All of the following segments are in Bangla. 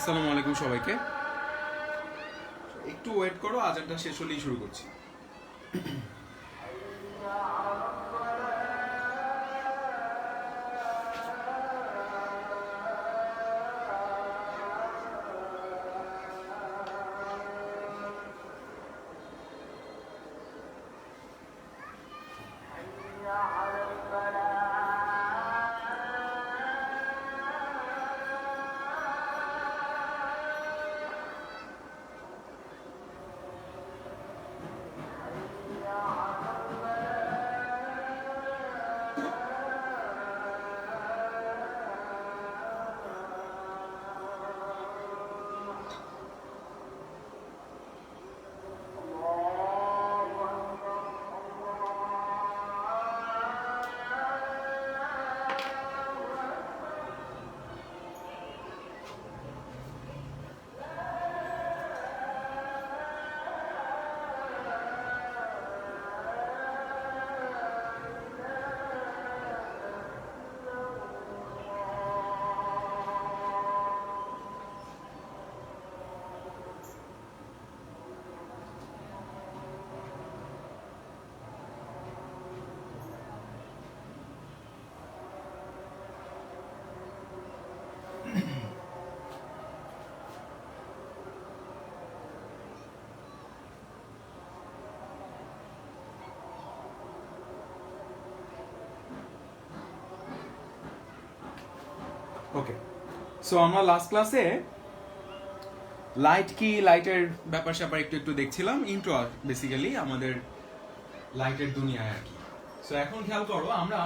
আসসালামু আলাইকুম সবাইকে। একটু ওয়েট করো, আজানটা শেষ হলেই শুরু করছি। ওকে, সো আমরা লাস্ট ক্লাসে লাইট কি, লাইটের ব্যাপার স্যাপার একটু একটু দেখছিলাম, ইন্ট্রো বেসিক্যালি আমাদের লাইটের দুনিয়ায় আর কি। সো এখন খেয়াল করো, আমরা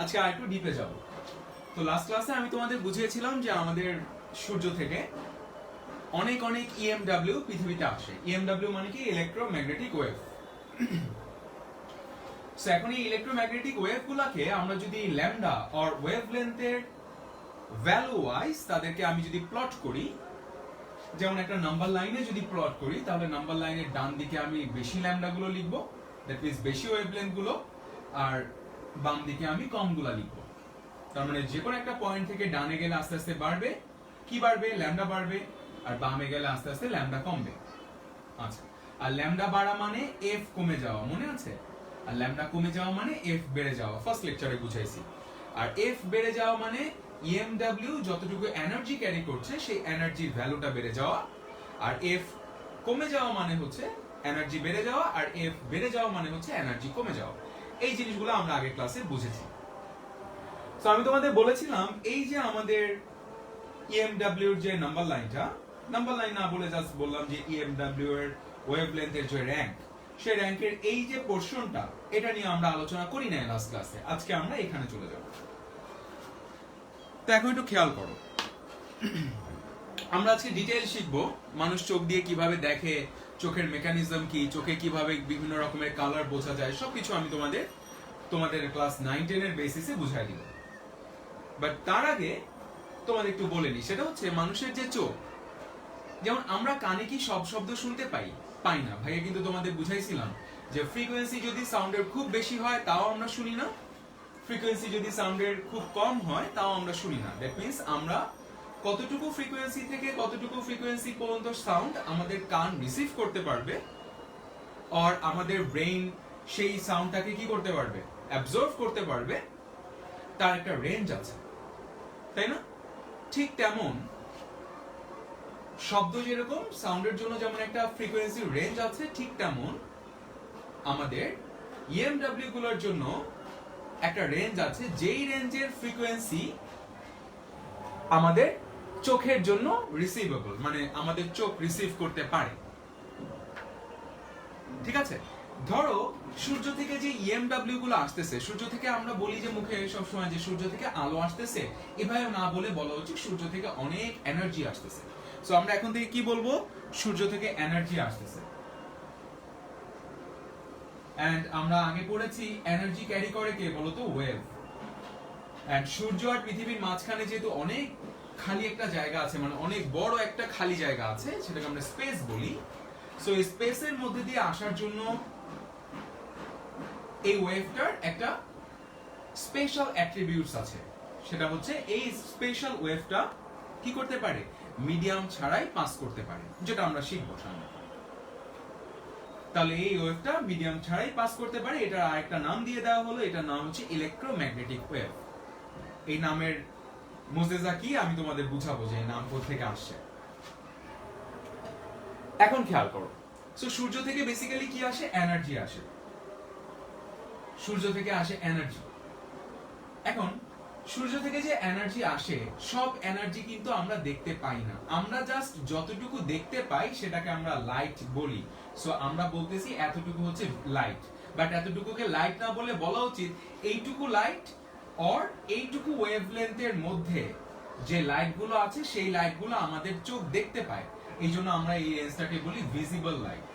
আজকে আর একটু ডিপে যাব। তো লাস্ট ক্লাসে আমি তোমাদের বুঝিয়েছিলাম যে আমাদের সূর্য থেকে অনেক অনেক ইএমডব্লিউ পৃথিবীতে আসে। ইএমডব্লিউ মানে কি? Electromagnetic wave. সো এখন এই ইলেকট্রোম্যাগনেটিক ওয়েভ গুলাকে আমরা যদি ল্যামডা অর ওয়েভলেন্থের ভ্যালু ওয়াইজ তাদেরকে আমি যদি প্লট করি, যেমন একটা নাম্বার লাইনে যদি প্লট করি, তাহলে নাম্বার লাইনের ডান দিকে আমি বেশি ল্যামডা গুলো লিখবো, দ্যাট মিন্স বেশি ওয়েভলেন্থ গুলো, আর বাম দিকে আমি কম গুলা লিখবো। তার মানে যে কোনো একটা পয়েন্ট থেকে ডানে গেলে আস্তে আস্তে বাড়বে, কি বাড়বে? ল্যামডা বাড়বে, আর বামে গেলে আস্তে আস্তে ল্যামডা কমবে। আচ্ছা, আর ল্যামডা বাড়া মানে এফ কমে যাওয়া, মনে আছে? আর ল্যামডা কমে যাওয়া মানে এফ বেড়ে যাওয়া, ফার্স্ট লেকচারে বুঝাইছি। আর এফ বেড়ে যাওয়া মানে ইএমডব্লিউ যতটুকু এনার্জি ক্যারি করছে সেই এনার্জির ভ্যালুটা বেড়ে যাওয়া। আর এফ কমে যাওয়া মানে হচ্ছে এনার্জি বেড়ে যাওয়া, আর এফ বেড়ে যাওয়া মানে হচ্ছে এনার্জি কমে যাওয়া। এই জিনিসগুলো আমরা আগের ক্লাসে বুঝেছি। তো আমি তোমাদের বলেছিলাম এই যে আমাদের ইএমডব্লিউ এর যে নাম্বার লাইনটা, নাম্বার লাইন না বলে জাস্ট বললাম যে ইএমডব্লিউ এর ওয়েভলেন্থের যে র‍্যাঙ্ক, সেই র‍্যাঙ্কের এই যে পোরশনটা, এটা নিয়ে আমরা আলোচনা করি না লাস্ট ক্লাসে। আজকে আমরা এখানে চলে যাব। তো এখন একটু খেয়াল করো, আমরা আজকে ডিটেইল শিখবো মানুষ চোখ দিয়ে কিভাবে দেখে, চোখের মেকানিজম কি, চোখে কিভাবে বিভিন্ন রকমের কালার বোঝা যায়, সবকিছু আমি তোমাদের ক্লাস 9-10 এর বেসিসে বুঝাই দিব। বাট তার আগে তোমাদের একটু বলে নি, সেটা হচ্ছে মানুষের যে চোখ, যেমন আমরা কানে কি সব শব্দ শুনতে পাই না। ভাইয়া কিন্তু তোমাদের বুঝাইছিলাম যে ফ্রিকোয়েন্সি যদি সাউন্ডের খুব বেশি হয় তাও আমরা শুনি না, ফ্রিকোয়েন্সি যদি সাউন্ডের খুব কম হয় তাও আমরা শুনি না। দ্যাট মিন্স আমরা কতটুকু ফ্রিকোয়েন্সি থেকে কতটুকু ফ্রিকোয়েন্সি পর্যন্ত সাউন্ড আমাদের কান রিসিভ করতে পারবে, আর আমাদের ব্রেইন সেই সাউন্ডটাকে কি করতে পারবে? অ্যাবজর্ব করতে পারবে, তার একটা রেঞ্জ আছে, তাই না? ঠিক তেমন শব্দ যেরকম সাউন্ডের জন্য যেমন একটা ফ্রিকোয়েন্সি রেঞ্জ আছে, ঠিক তেমন আমাদের ইএমডব্লিউ গুলোর জন্য একটা রেঞ্জ আছে, যেই রেঞ্জের ফ্রিকোয়েন্সি আমাদের চোখের জন্য রিসিভেবল, মানে আমাদের চোখ রিসিভ করতে পারে। ঠিক আছে? ধরো সূর্য থেকে যে ইএমডব্লিউ গুলো আসতেছে, সূর্য থেকে আমরা বলি যে মুখে সব সময় যে সূর্য থেকে আলো আসতেছে, এভাবে না বলে বলা উচিত সূর্য থেকে অনেক এনার্জি আসতেছে। সো আমরা এখন থেকে কি বলবো? সূর্য থেকে এনার্জি আসতেছে। এন্ড আমরা আগে পড়েছি এনার্জি ক্যারি করে কে বলতো? ওয়েভ। এন্ড সূর্য আর পৃথিবীর মাঝখানে যেহেতু অনেক খালি একটা জায়গা আছে, মানে অনেক বড় একটা খালি জায়গা আছে, সেটাকে আমরা স্পেস বলি। সো এই স্পেসের মধ্যে দিয়ে আসার জন্য এই ওয়েভটার একটা স্পেশাল অ্যাট্রিবিউটস আছে, সেটা হচ্ছে এই স্পেশাল ওয়েভটা কি করতে পারে, মিডিয়াম ছাড়াই পাস করতে পারে, যেটা আমরা শিখবো সামনে। তাহলে এই ওয়েভটা মিডিয়াম ছাড়াই পাস করতে পারে, এটার আরেকটা নাম দিয়ে দেওয়া হলো, এটার নাম হচ্ছে ইলেকট্রোম্যাগনেটিক ওয়েভ। এই নামের মুজেজা কি আমি তোমাদের বুঝাবো যে এই নাম কোথা থেকে আসছে। এখন খেয়াল করো, সো সূর্য থেকে বেসিক্যালি কি আসে, এনার্জি আসে, সূর্য থেকে আসে এনার্জি। এখন সূর্য থেকে যে এনার্জি আসে, সব এনার্জি কিন্তু আমরা দেখতে পাই না, আমরা জাস্ট যতটুকু দেখতে পাই সেটাকে আমরা লাইট বলি। সো আমরা বলতেছি এতটুকু হচ্ছে লাইট, বাট এতটুকুকে লাইট না বলে বলা উচিত এইটুকু লাইট অর এইটুকু ওয়েভলেন্থের মধ্যে যে লাইটগুলো আছে সেই লাইটগুলো আমাদের চোখ দেখতে পায়, এই জন্য আমরা এই রেঞ্জটাকে বলি ভিজিবল লাইট।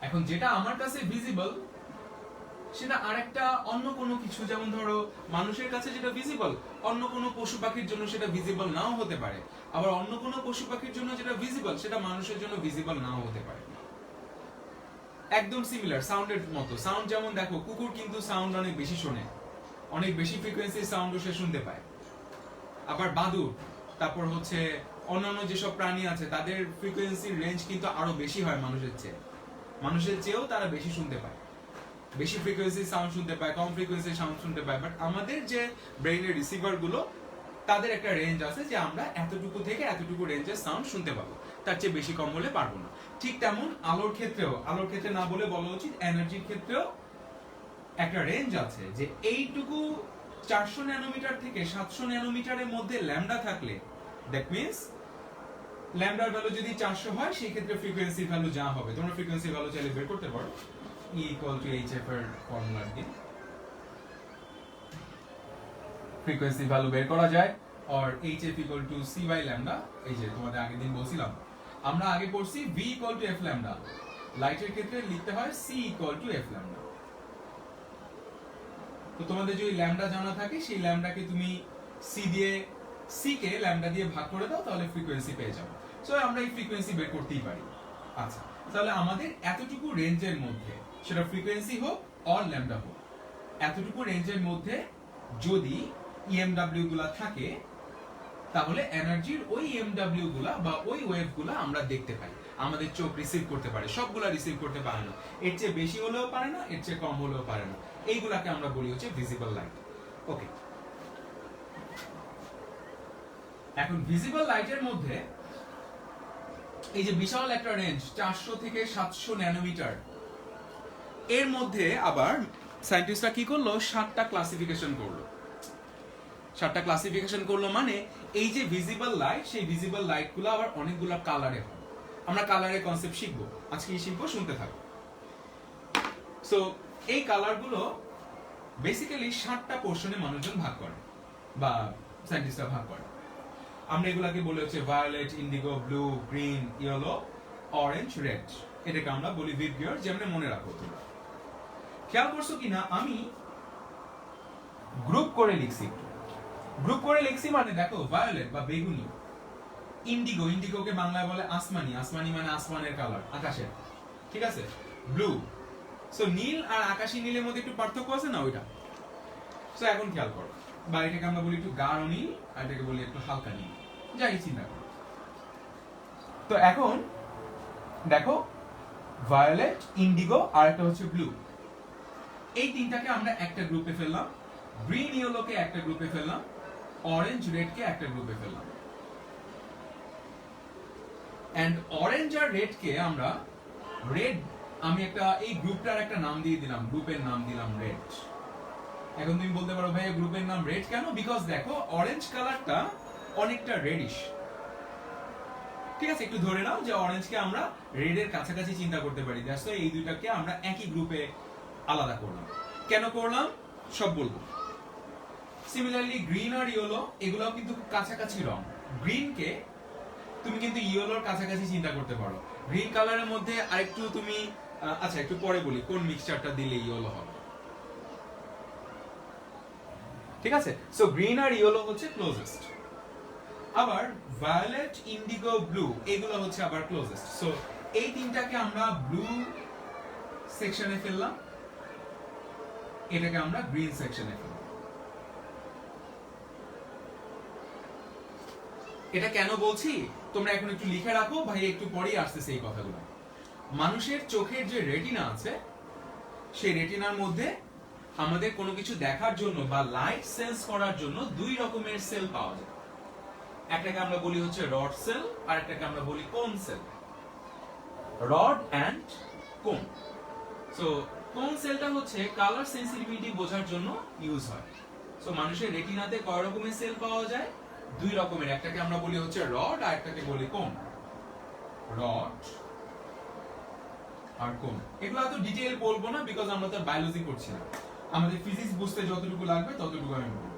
এখন যেটা আমার কাছে ভিজিবল সেটা আরেকটা অন্য কোনো কিছু, যেমন ধরো মানুষের কাছে যেটা ভিজিবল অন্য কোনো পশু পাখির জন্য সেটা ভিজিবল নাও হতে পারে, আবার অন্য কোনো পশু পাখির জন্য যেটা ভিজিবল সেটা মানুষের জন্য ভিজিবল নাও হতে পারে। একদম সিমিলার সাউন্ডের মতো, সাউন্ড যেমন দেখো কুকুর কিন্তু সাউন্ড অনেক বেশি শোনে, অনেক বেশি ফ্রিকোয়েন্সির সাউন্ডও সে শুনতে পায়। আবার বাদুড়, তারপর হচ্ছে অন্যান্য যেসব প্রাণী আছে তাদের ফ্রিকোয়েন্সির রেঞ্জ কিন্তু আরো বেশি হয় মানুষের চেয়েও তারা বেশি শুনতে পায়, বেশি ফ্রিকোয়েন্সির সাউন্ড শুনতে পায়, কম ফ্রিকোয়েন্সির সাউন্ড শুনতে পায়। বাট আমাদের যে ব্রেইনের রিসিভার গুলো তাদের একটা রেঞ্জ আছে যে আমরা এতটুকু থেকে এতটুকু রেঞ্জের সাউন্ড শুনতে পাবো, তার চেয়ে বেশি কম হলে পারবো না। ঠিক তেমন আলোর ক্ষেত্রে না বলে বলা উচিত এনার্জির ক্ষেত্রেও একটা রেঞ্জ আছে, যে এইটুকু 400 ন্যানোমিটার থেকে 700 ন্যানোমিটারের মধ্যে ল্যামডা থাকলে দ্যাট মিন্স ল্যামডার ভ্যালু যদি 400 হয় সেই ক্ষেত্রে ফ্রিকোয়েন্সি ভ্যালু যা হবে, তোমরা ফ্রিকোয়েন্সি ভ্যালু চাইলে বের করতে পারো E = hf এর ফর্মুলা দিয়ে ফ্রিকোয়েন্সি ভ্যালু বের করা যায়। আর hf = c by lambda, এই যে তোমাদের আগের দিন বলছিলাম, আমরা আগে পড়ছি v = f lambda, লাইটের ক্ষেত্রে লিখতে হয় c = f lambda। তো তোমাদের যদি ল্যামডা জানা থাকে সেই ল্যামডাকে তুমি c কে ল্যামডা দিয়ে ভাগ করে দাও, তাহলে ফ্রিকোয়েন্সি পেয়ে যাবে। সো আমরা এই ফ্রিকোয়েন্সি বের করতেই পারি। আচ্ছা, তাহলে আমাদের এতটুকু রেঞ্জের মধ্যে, সেটা ফ্রিকোয়েন্সি হোক অর ল্যামডা হোক, এতটুকু রেঞ্জের মধ্যে যদি EMW গুলা থাকে তাহলে এনার্জির ওই EMW গুলা বা ওই ওয়েভ গুলা আমরা দেখতে পাই, আমাদের চোখ রিসিভ করতে পারে। সবগুলা রিসিভ করতে পারে না, এর চেয়ে বেশি হলেও পারে না, এর চেয়ে কম হলেও পারে না। এইগুলাকে আমরা বলি হচ্ছে ভিজিবল লাইট। ওকে, এখন ভিজিবল লাইটের মধ্যে এই যে বিশাল একটা রেঞ্জ 400 থেকে 700 ন্যানোমিটার, এর মধ্যে আবার সায়েন্টিস্টরা কি করলো, 7টা ক্লাসিফিকেশন করলো। 7টা ক্লাসিফিকেশন করলো মানে এই যে ভিজিবল লাইট, সেই ভিজিবল লাইটগুলো আবার অনেকগুলো কালারে হয়। আমরা কালারের কনসেপ্ট শিখবো, আজকে এই শিখবো, শুনতে থাকো। সো এই কালারগুলো বেসিক্যালি 7টা পোর্শনে মানুষজন ভাগ করে বা সায়েন্টিস্টরা ভাগ করে। আমরা এগুলাকে বলি হচ্ছে violet, indigo, blue, green, yellow, orange, red. এটাকে আমরা বলি ভিবগিয়র, যেমন মনে রাখো তোমরা। খেয়াল করছো কিনা আমি গ্রুপ করে লিখছি, মানে দেখো ভায়োলেট বা বেগুনি, ইন্ডিগোকে বাংলায় বলে আসমানি, মানে আসমানের কালার, আকাশের, ঠিক আছে। ব্লু, সো নীল আর আকাশী নীলের মধ্যে একটু পার্থক্য আছে না, ওইটা। সো এখন খেয়াল করো, বা এটাকে আমরা বলি একটু গাঢ় নীল, আর এটাকে বলি একটু হালকা নীল, যাই চিন্তা করো। তো এখন দেখো ভায়োলেট, ইন্ডিগো আর একটা হচ্ছে ব্লু, এই তিনটাকে আমরা একটা গ্রুপে ফেললাম, গ্রিন ইয়েলোকে একটা গ্রুপে ফেললাম, অরেঞ্জ রেডকে একটা গ্রুপে ফেললাম। এন্ড অরেঞ্জ আর রেডকে আমরা রেড, আমি একটা এই গ্রুপটার একটা নাম দিয়ে দিলাম, গ্রুপের নাম দিলাম রেড। এখন তুমি বলতে পারো ভাই গ্রুপের নাম রেড কেন? বিকজ দেখো অরেঞ্জ কালারটা অনেকটা রেডিশ, ঠিক আছে। একটু ধরে নাও যে অরেঞ্জকে আমরা রেডের কাছাকাছি চিন্তা করতে পারি, দ্যাটস ওয়াই এই দুইটাকে আমরা একই গ্রুপে আলাদা করলাম। কেন করলাম সব বলবো। সিমিলারলি গ্রিন আর ইয়েলো, এগুলোও কিন্তু কাছাকাছি রং। গ্রিনকে তুমি কিন্তু ইয়েলোর কাছাকাছি চিন্তা করতে পারো। গ্রিন কালারের মধ্যে আরেকটু তুমি আচ্ছা একটু পরে বলি কোন মিক্সচারটা দিলে ইয়েলো হবে, ঠিক আছে। সো গ্রিন আর ইয়েলো হচ্ছে ক্লোজেস্ট, আবার ভায়োলেট, ইন্ডিগো, ব্লু এগুলো হচ্ছে আবার ক্লোজেস্ট। সো এই তিনটাকে আমরা ব্লু সেকশনে ফেললাম, এটাকে আমরা গ্রিন সেকশনে ফেলবো। এটা কেন বলছি তোমরা এখন একটু লিখে রাখো, ভাই একটু পরেই আসতেছে এই কথাগুলো। মানুষের চোখের যে রেটিনা আছে, সেই রেটিনার মধ্যে আমাদের কোনো কিছু দেখার জন্য বা লাইট সেন্স করার জন্য দুই রকমের সেল পাওয়া যায়। একটাকে আমরা বলি হচ্ছে রড সেল, আর একটাকে আমরা বলি কোন সেল। রড অ্যান্ড কোন। সো কোন সেলটা হচ্ছে কালার সেন্সিটিভিটি বোঝার জন্য ইউজ হয়। সো মানুষের রেটিনাতে কয় রকমের সেল পাওয়া যায়? দুই রকমের। একটাকে আমরা বলি হচ্ছে রড, আর একটাকে বলি কোন। রড আর কোন, এগুলো এত ডিটেইল বলবো না, বিকজ আমরা তো বায়োলজি করছি না। আমাদের ফিজিক্স বুঝতে যতটুকু লাগবে ততটুকু আমি বলবো।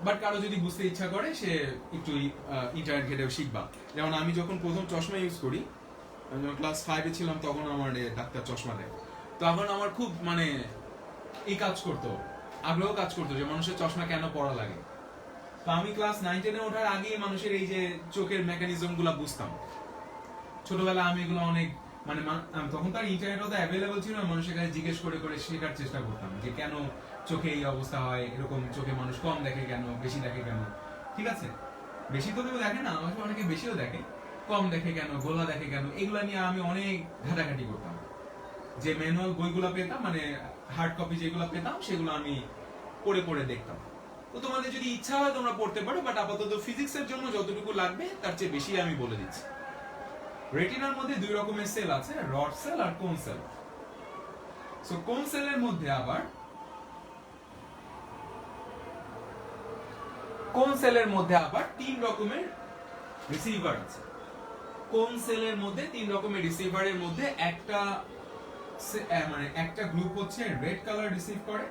বাট কারো যদি বুঝতে ইচ্ছা করে সে একটু ইন্টারনেট ঘেটেও শিখবা। যেমন আমি যখন প্রথম চশমা ইউজ করি, আমি যখন ক্লাস 5-এ ছিলাম, তখন আমার ডাক্তার চশমা দেয়। তখন আমার খুব মানে এই কাজ করতো, আগ্রহ কাজ করতো যে মানুষের চশমা কেন পড়া লাগে। তো আমি ক্লাস 9-10-এ ওঠার আগেই মানুষের এই যে চোখের মেকানিজম গুলা বুঝতাম। ছোটবেলা আমি এগুলো অনেক মানে তখন তার ইন্টারনেট তো অ্যাভেলেবল ছিল না, মানুষের কাছে জিজ্ঞেস করে করে শেখার চেষ্টা করতাম যে কেন চোখে এই অবস্থা হয়, এরকম চোখে মানুষ কম দেখে কেন, বেশি দেখে কেন। ঠিক আছে, বেশি তো কেউ দেখে না, আমাকে অনেকে বেশিও দেখে, কম দেখে কেন, গোলা দেখে কেন, এগুলা নিয়ে আমি অনেক ঘাটাঘাটি করতাম। যে ম্যানুয়াল বইগুলো পেতাম, মানে হার্ড কপি যেগুলো পেতাম, সেগুলো আমি পড়ে পড়ে দেখতাম। তো তোমাদের যদি ইচ্ছা হয় তোমরা পড়তে পারো, বাট আপাতত ফিজিক্সের জন্য যতটুকু লাগবে তার চেয়ে বেশি আমি বলে দিচ্ছি। রেটিনার মধ্যে দুই রকমের সেল আছে, রড সেল আর কোন সেল। সো কোন সেলের মধ্যে আবার তিন রকমের রিসিভার আছে। কোন সেলের মধ্যে তিন রকমের রিসিভারের মধ্যে একটা মানে একটা গ্রুপ হচ্ছে রেড কালার রিসিভ করে,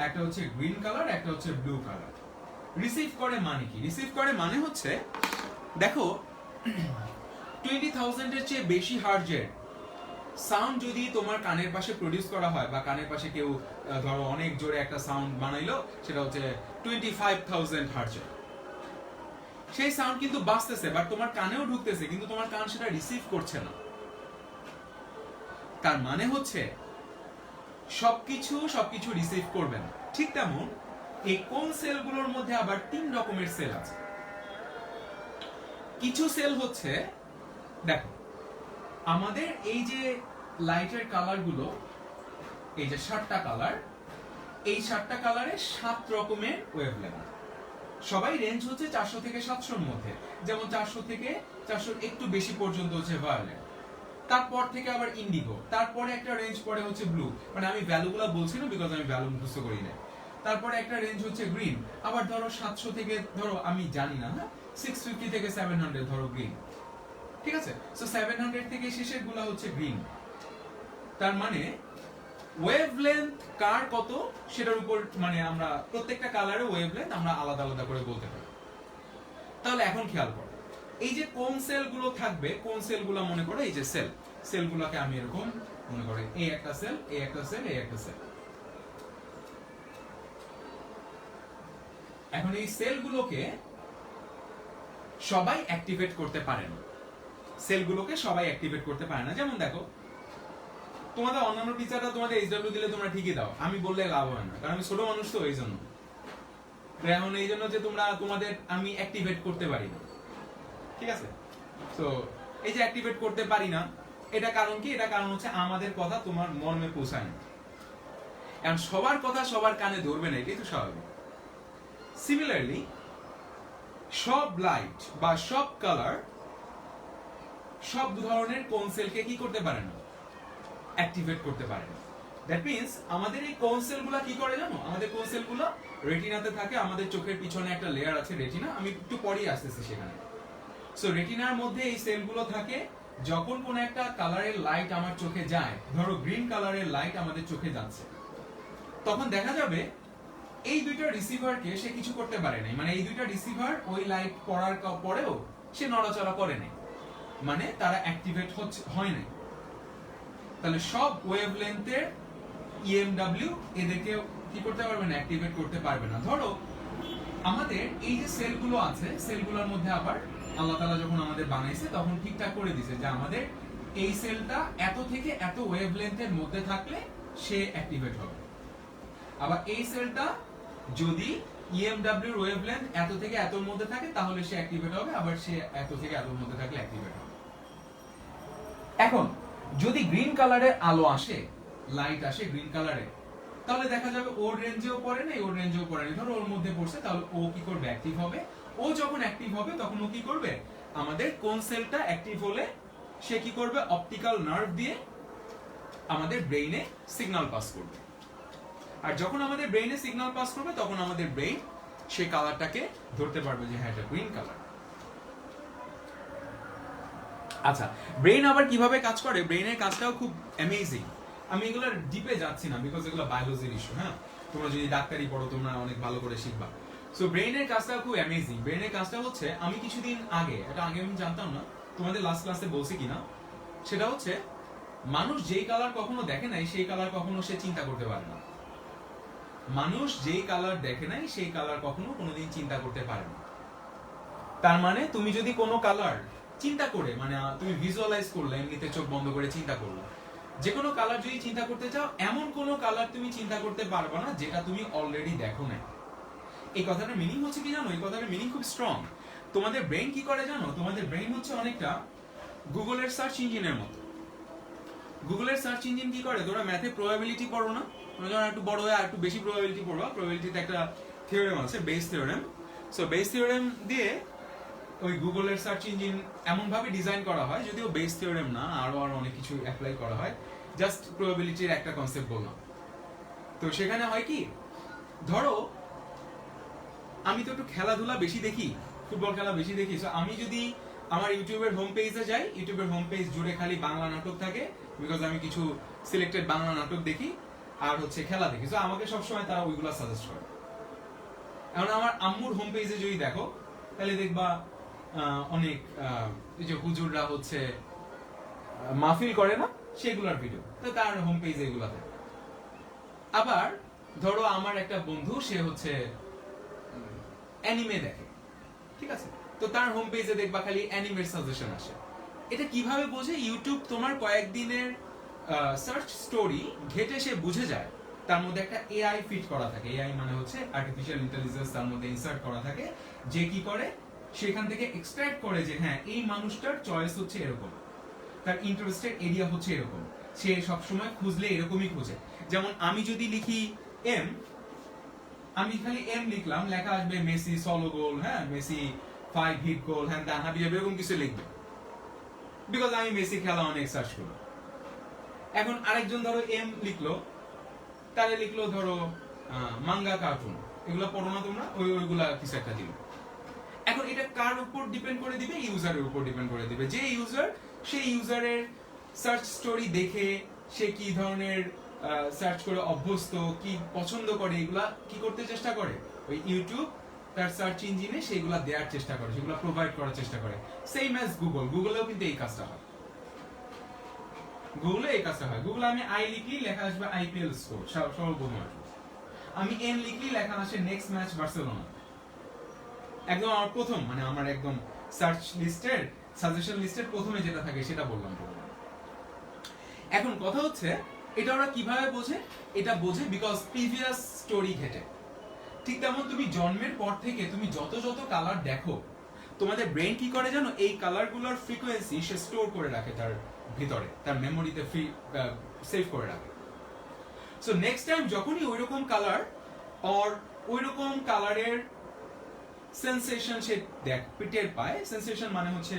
একটা হচ্ছে গ্রিন কালার, একটা হচ্ছে ব্লু কালার। রিসিভ করে মানে কি? রিসিভ করে মানে হচ্ছে, দেখো 20,000 এর চেয়ে বেশি হার্জের সাউন্ড যদি তোমার কানের পাশে প্রডিউস করা হয়, বা কানের পাশে কেউ ধরো অনেক জোরে একটা সাউন্ড বানাইলো, সেটা হচ্ছে 25,000 হার্জের, সেই সাউন্ড কিন্তু বাজতেছে, বাট তোমার কানেও ঢুকতেছে, কিন্তু তোমার কান সেটা রিসিভ করছে না। তার মানে হচ্ছে সবকিছু রিসিভ করবে না। ঠিক তেমন এই কোন সেলগুলোর মধ্যে আবার তিন রকমের সেল আছে। কিছু সেল হচ্ছে, দেখো আমাদের এই যে লাইটের কালার গুলো, এই যে 7টা কালার, এই 7টা কালারে 7 রকমের ওয়েভলেন্থ। সবাই রেঞ্জ হচ্ছে 400 থেকে 700 এর মধ্যে। যেমন 400 থেকে 400 একটু বেশি পর্যন্ত হচ্ছে ভায়োলেট, তারপর থেকে আবার ইন্ডিগো, তারপরে একটা রেঞ্জ পড়ে হচ্ছে ব্লু। মানে আমি ভ্যালুগুলো বলছি না, বিকজ আমি ভ্যালু মুখস্থ করি না। তারপরে একটা রেঞ্জ হচ্ছে গ্রিন, আবার ধরো 700 থেকে ধরো আমি জানি না, 650 থেকে 700 ধরো গ্রিন। ঠিক আছে, সো 700 থেকে শেষের গুলা হচ্ছে গ্রিন। তার মানে ওয়েভলেন্থ কার কত সেটার উপর, মানে আমরা প্রত্যেকটা কালারে ওয়েভলেন্থ আমরা আলাদা আলাদা করে বলতে পারি। তাহলে এখন খেয়াল করো, এই যে কোন সেলগুলো থাকবে, কোন সেলগুলো মনে করো এই যে সেলগুলোকে আমি এরকম মনে করি, এই একটা সেল, এই একটা সেল, এই একটা সেল। এখন এই সেলগুলোকে সবাই অ্যাক্টিভেট করতে পারে না। যেমন দেখো, তোমাদের অন্যান্য টিচাররা তোমাদের এইচডব্লিউ দিলে তোমরা ঠিকই দাও, আমি বললে লাভ হয় না, কারণ আমি ছোট মানুষ তো, এই জন্য। এখন এই জন্য যে তোমাদের আমি অ্যাক্টিভেট করতে পারি না। ঠিক আছে, তো এই যে অ্যাক্টিভেট করতে পারি না, এটা কারণ কি? এটা কারণ হচ্ছে আমাদের কথা তোমার মর্মে পৌঁছায় না। এখন সবার কথা সবার কানে ধরবে না, এটাই তো স্বাভাবিক। সিমিলারলি সব লাইট বা সব কালার সব ধরনের কোন সেলকে কি করতে পারে না? অ্যাক্টিভেট করতে পারে না। দ্যাট মিন্স আমাদের এই কোন সেলগুলো কি করে জানো? আমাদের কোন সেলগুলো রেটিনাতে থাকে, আমাদের চোখের পিছনে একটা লেয়ার আছে রেটিনা, আমি একটু পরেই আসতেছি সেখানে। সো রেটিনার মধ্যে এই সেলগুলো থাকে। যখন কোন একটা কালারের লাইট আমার চোখে যায়, ধরো গ্রিন কালারের লাইট আমাদের চোখে যাচ্ছে, তখন দেখা যাবে এই দুইটা রিসিভারকে সে কিছু করতে পারে নাই। মানে এই দুইটা রিসিভার ওই লাইট পড়ার পরেও সে নড়াচড়া করে নাই, মানে তারা অ্যাক্টিভেট হয় নাই। তাহলে সব ওয়েভলেন্থের ইএমডব্লিউ এদেরকে কি করতে পারবে না? অ্যাক্টিভেট করতে পারবে না। ধরো আমাদের এই যে সেলগুলো আছে, সেলগুলোর মধ্যে আবার আল্লাহ তাআলা যখন আমাদের বানাইছে তখন ঠিকঠাক করে দিয়েছে যে আমাদের এই সেলটা এত থেকে এত ওয়েভলেন্থের মধ্যে থাকলে সে অ্যাক্টিভেট হবে। আবার এই সেলটা যদি EMW এর ওয়েভলেন্থ এত থেকে এতর মধ্যে থাকে তাহলে সে অ্যাক্টিভেট হবে, আবার সে এত থেকে এতর মধ্যে থাকলে অ্যাক্টিভেট হবে। এখন যদি গ্রিন কালারের আলো আসে, লাইট আসে গ্রিন কালারে, তাহলে দেখা যাবে ওর রেঞ্জেও পড়ে না, ওর রেঞ্জেও পড়ে না, ধরো ওর মধ্যে পড়ছে, তাহলে ও কি করবে, অ্যাক্টিভ হবে। ও যখন অ্যাক্টিভ হবে তখন ও কি করবে, আমাদের কোন সেলটা অ্যাক্টিভ হলে সে কি করবে, অপটিক্যাল নার্ভ দিয়ে আমাদের ব্রেইনে সিগন্যাল পাস করবে। আর যখন আমাদের ব্রেইনে সিগন্যাল পাস করবে তখন আমাদের ব্রেইন সেই কালারটাকে ধরতে পারবে যে হ্যাঁ এটা গ্রিন কালার। আচ্ছা, ব্রেইন আবার কিভাবে কাজ করে, ব্রেইনের কাজটাও খুব অ্যামেজিং। আমি এগুলোর ডিপে যাচ্ছি না, বিকজ এগুলো বায়োলজির ইস্যু। হ্যাঁ, তোমরা যদি ডাক্তারি পড়ো তোমরা অনেক ভালো করে শিখবা। সো ব্রেইনের কাজটাও খুব অ্যামেজিং। ব্রেইনের কাজটা হচ্ছে, আমি কিছুদিন আগে, এটা আগে আমি জানতাম না, তোমাদের লাস্ট ক্লাসে বলছি কিনা, সেটা হচ্ছে মানুষ যেই কালার কখনো দেখে নাই সেই কালার কখনো সে চিন্তা করতে পারে না। মানুষ যেই কালার দেখে নাই সেই কালার কখনো কোনোদিন চিন্তা করতে পারে না। তার মানে তুমি যদি কোনো কালার চিন্তা করে, মানে তুমি ভিজুয়ালাইজ করলে, এমনিতে চোখ বন্ধ করে চিন্তা করলে, যে কোনো কালার যদি চিন্তা করতে চাও, এমন কোনো কালার তুমি চিন্তা করতে পারবে না যেটা তুমি অলরেডি দেখো না। এই কথাটার মিনিং হচ্ছে কি জানো, এই কথাটার মিনিং খুব স্ট্রং। তোমাদের ব্রেইন কি করে জানো, তোমাদের ব্রেইন হচ্ছে অনেকটা গুগলের সার্চ ইঞ্জিনের মতো। গুগলের সার্চ ইঞ্জিন কি করে, তোমরা ম্যাথে প্রবাবিলিটি পড়ো না, তোমরা যখন একটু বড় হয়ে একটু বেশি প্রবাবিলিটি পড়বা, প্রবাবিলিটিতে একটা থিওরেম আছে, base theorem. So base theorem দিয়ে ওই গুগলের সার্চ ইঞ্জিন এমন ভাবে ডিজাইন করা হয়, যদিও বেস থিওরেম না, আরো অনেক কিছু অ্যাপ্লাই করা হয়, জাস্ট প্রবাবিলিটির একটা কনসেপ্ট বললাম। তো সেখানে হয় কি, ধরো আমি তো একটু খেলাধুলা বেশি দেখি, ফুটবল খেলা বেশি দেখি। সো আমি যদি আমার ইউটিউবের হোম পেজে যাই, ইউটিউবের হোম পেজ জুড়ে খালি বাংলা নাটক থাকে, বিকজ আমি কিছু সিলেক্টেড বাংলা নাটক দেখি আর হচ্ছে খেলা দেখি। সো আমাকে সবসময় তারা ওইগুলা সাজেস্ট করে। এখন আমার আম্মুর হোম পেজে যদি দেখো, তাহলে দেখবা অনেক এই যে হুজুররা হচ্ছে মাহফিল করে না, সেগুলার ভিডিও, তো তার হোম পেজে এগুলা থাকে। আবার ধরো আমার একটা বন্ধু, সে হচ্ছে অ্যানিমে দেখে, ঠিক আছে, তো তার হোম পেজে দেখবা খালি অ্যানিমের সাজেশন আসে। এটা কিভাবে বোঝে, ইউটিউব তোমার কয়েকদিনের সার্চ স্টোরি ঘেটে সে বুঝে যায়, তার মধ্যে একটা এআই ফিট করা থাকে। এআই মানে হচ্ছে আর্টিফিশিয়াল ইন্টেলিজেন্স, তার মধ্যে ইনসার্ট করা থাকে, যে কি করে সেখান থেকে এক্সট্রাক্ট করে যে হ্যাঁ এই মানুষটার চয়েস হচ্ছে এরকম, তার ইন্টারেস্টেড এরিয়া হচ্ছে এরকম, সে সবসময় খুঁজলে এরকমই খুঁজে। যেমন আমি যদি লিখি এম, আমি খালি এম লিখলাম, লেখা আসবে মেসি সলো গোল, হ্যাঁ মেসি 5 হিট গোল, হ্যাঁ তা হাবি যাবে, এরকম কিছু লিখবে, বিকজ আমি মেসি খেলা অনেক সার্চ করব। এখন আরেকজন ধরো এম লিখলো, তাহলে লিখলো ধরো মাঙ্গা কার্টুন, এগুলো পড়ো না তোমরা, ওইগুলা কিছু একটা দিল। এখন এটা কার উপর ডিপেন্ড করে দিবে, ইউজারের উপর ডিপেন্ড করে দিবে। যে ইউজার, সেই ইউজারের সার্চ স্টোরি দেখে সে কি ধরনের সার্চ করে অভ্যস্ত, কি পছন্দ করে, এগুলা কি করতে চেষ্টা করে, ওই ইউটিউব তার সার্চ ইঞ্জিনে সেগুলা দেওয়ার চেষ্টা করে, সেগুলা প্রোভাইড করার চেষ্টা করে। সেম অ্যাজ গুগল, গুগলেও কিন্তু এই কাজটা হয়, গুগলে এই কাজটা হয়। গুগলে আমি আই লিখলি, লেখা আসবে আইপিএল স্কোর, সর্বপ্রথম আসবে। আমি এন লিখলি, লেখা আসে নেক্সট ম্যাচ বার্সেলোনা। একদম আমার প্রথম, মানে আমার একদম সার্চ লিস্টের, সাজেশন লিস্টের প্রথমে যেটা থাকে সেটা বললাম। এখন কথা হচ্ছে, এটা ওরা কিভাবে বোঝে, এটা বোঝে বিকজ প্রিভিয়াস স্টোরি ঘেটে। ঠিক তেমন তুমি জন্মের পর থেকে তুমি যত যত কালার দেখো, তোমাদের ব্রেন কি করে জানো, এই কালারগুলোর ফ্রিকোয়েন্সি সে স্টোর করে রাখে তার ভিতরে, তার মেমোরিতে সেভ করে রাখে। সো নেক্সট টাইম যখনই ওইরকম কালার আর ওইরকম কালারের সেন্সেশন সে টের পায়, সেন্সেশন মানে হচ্ছে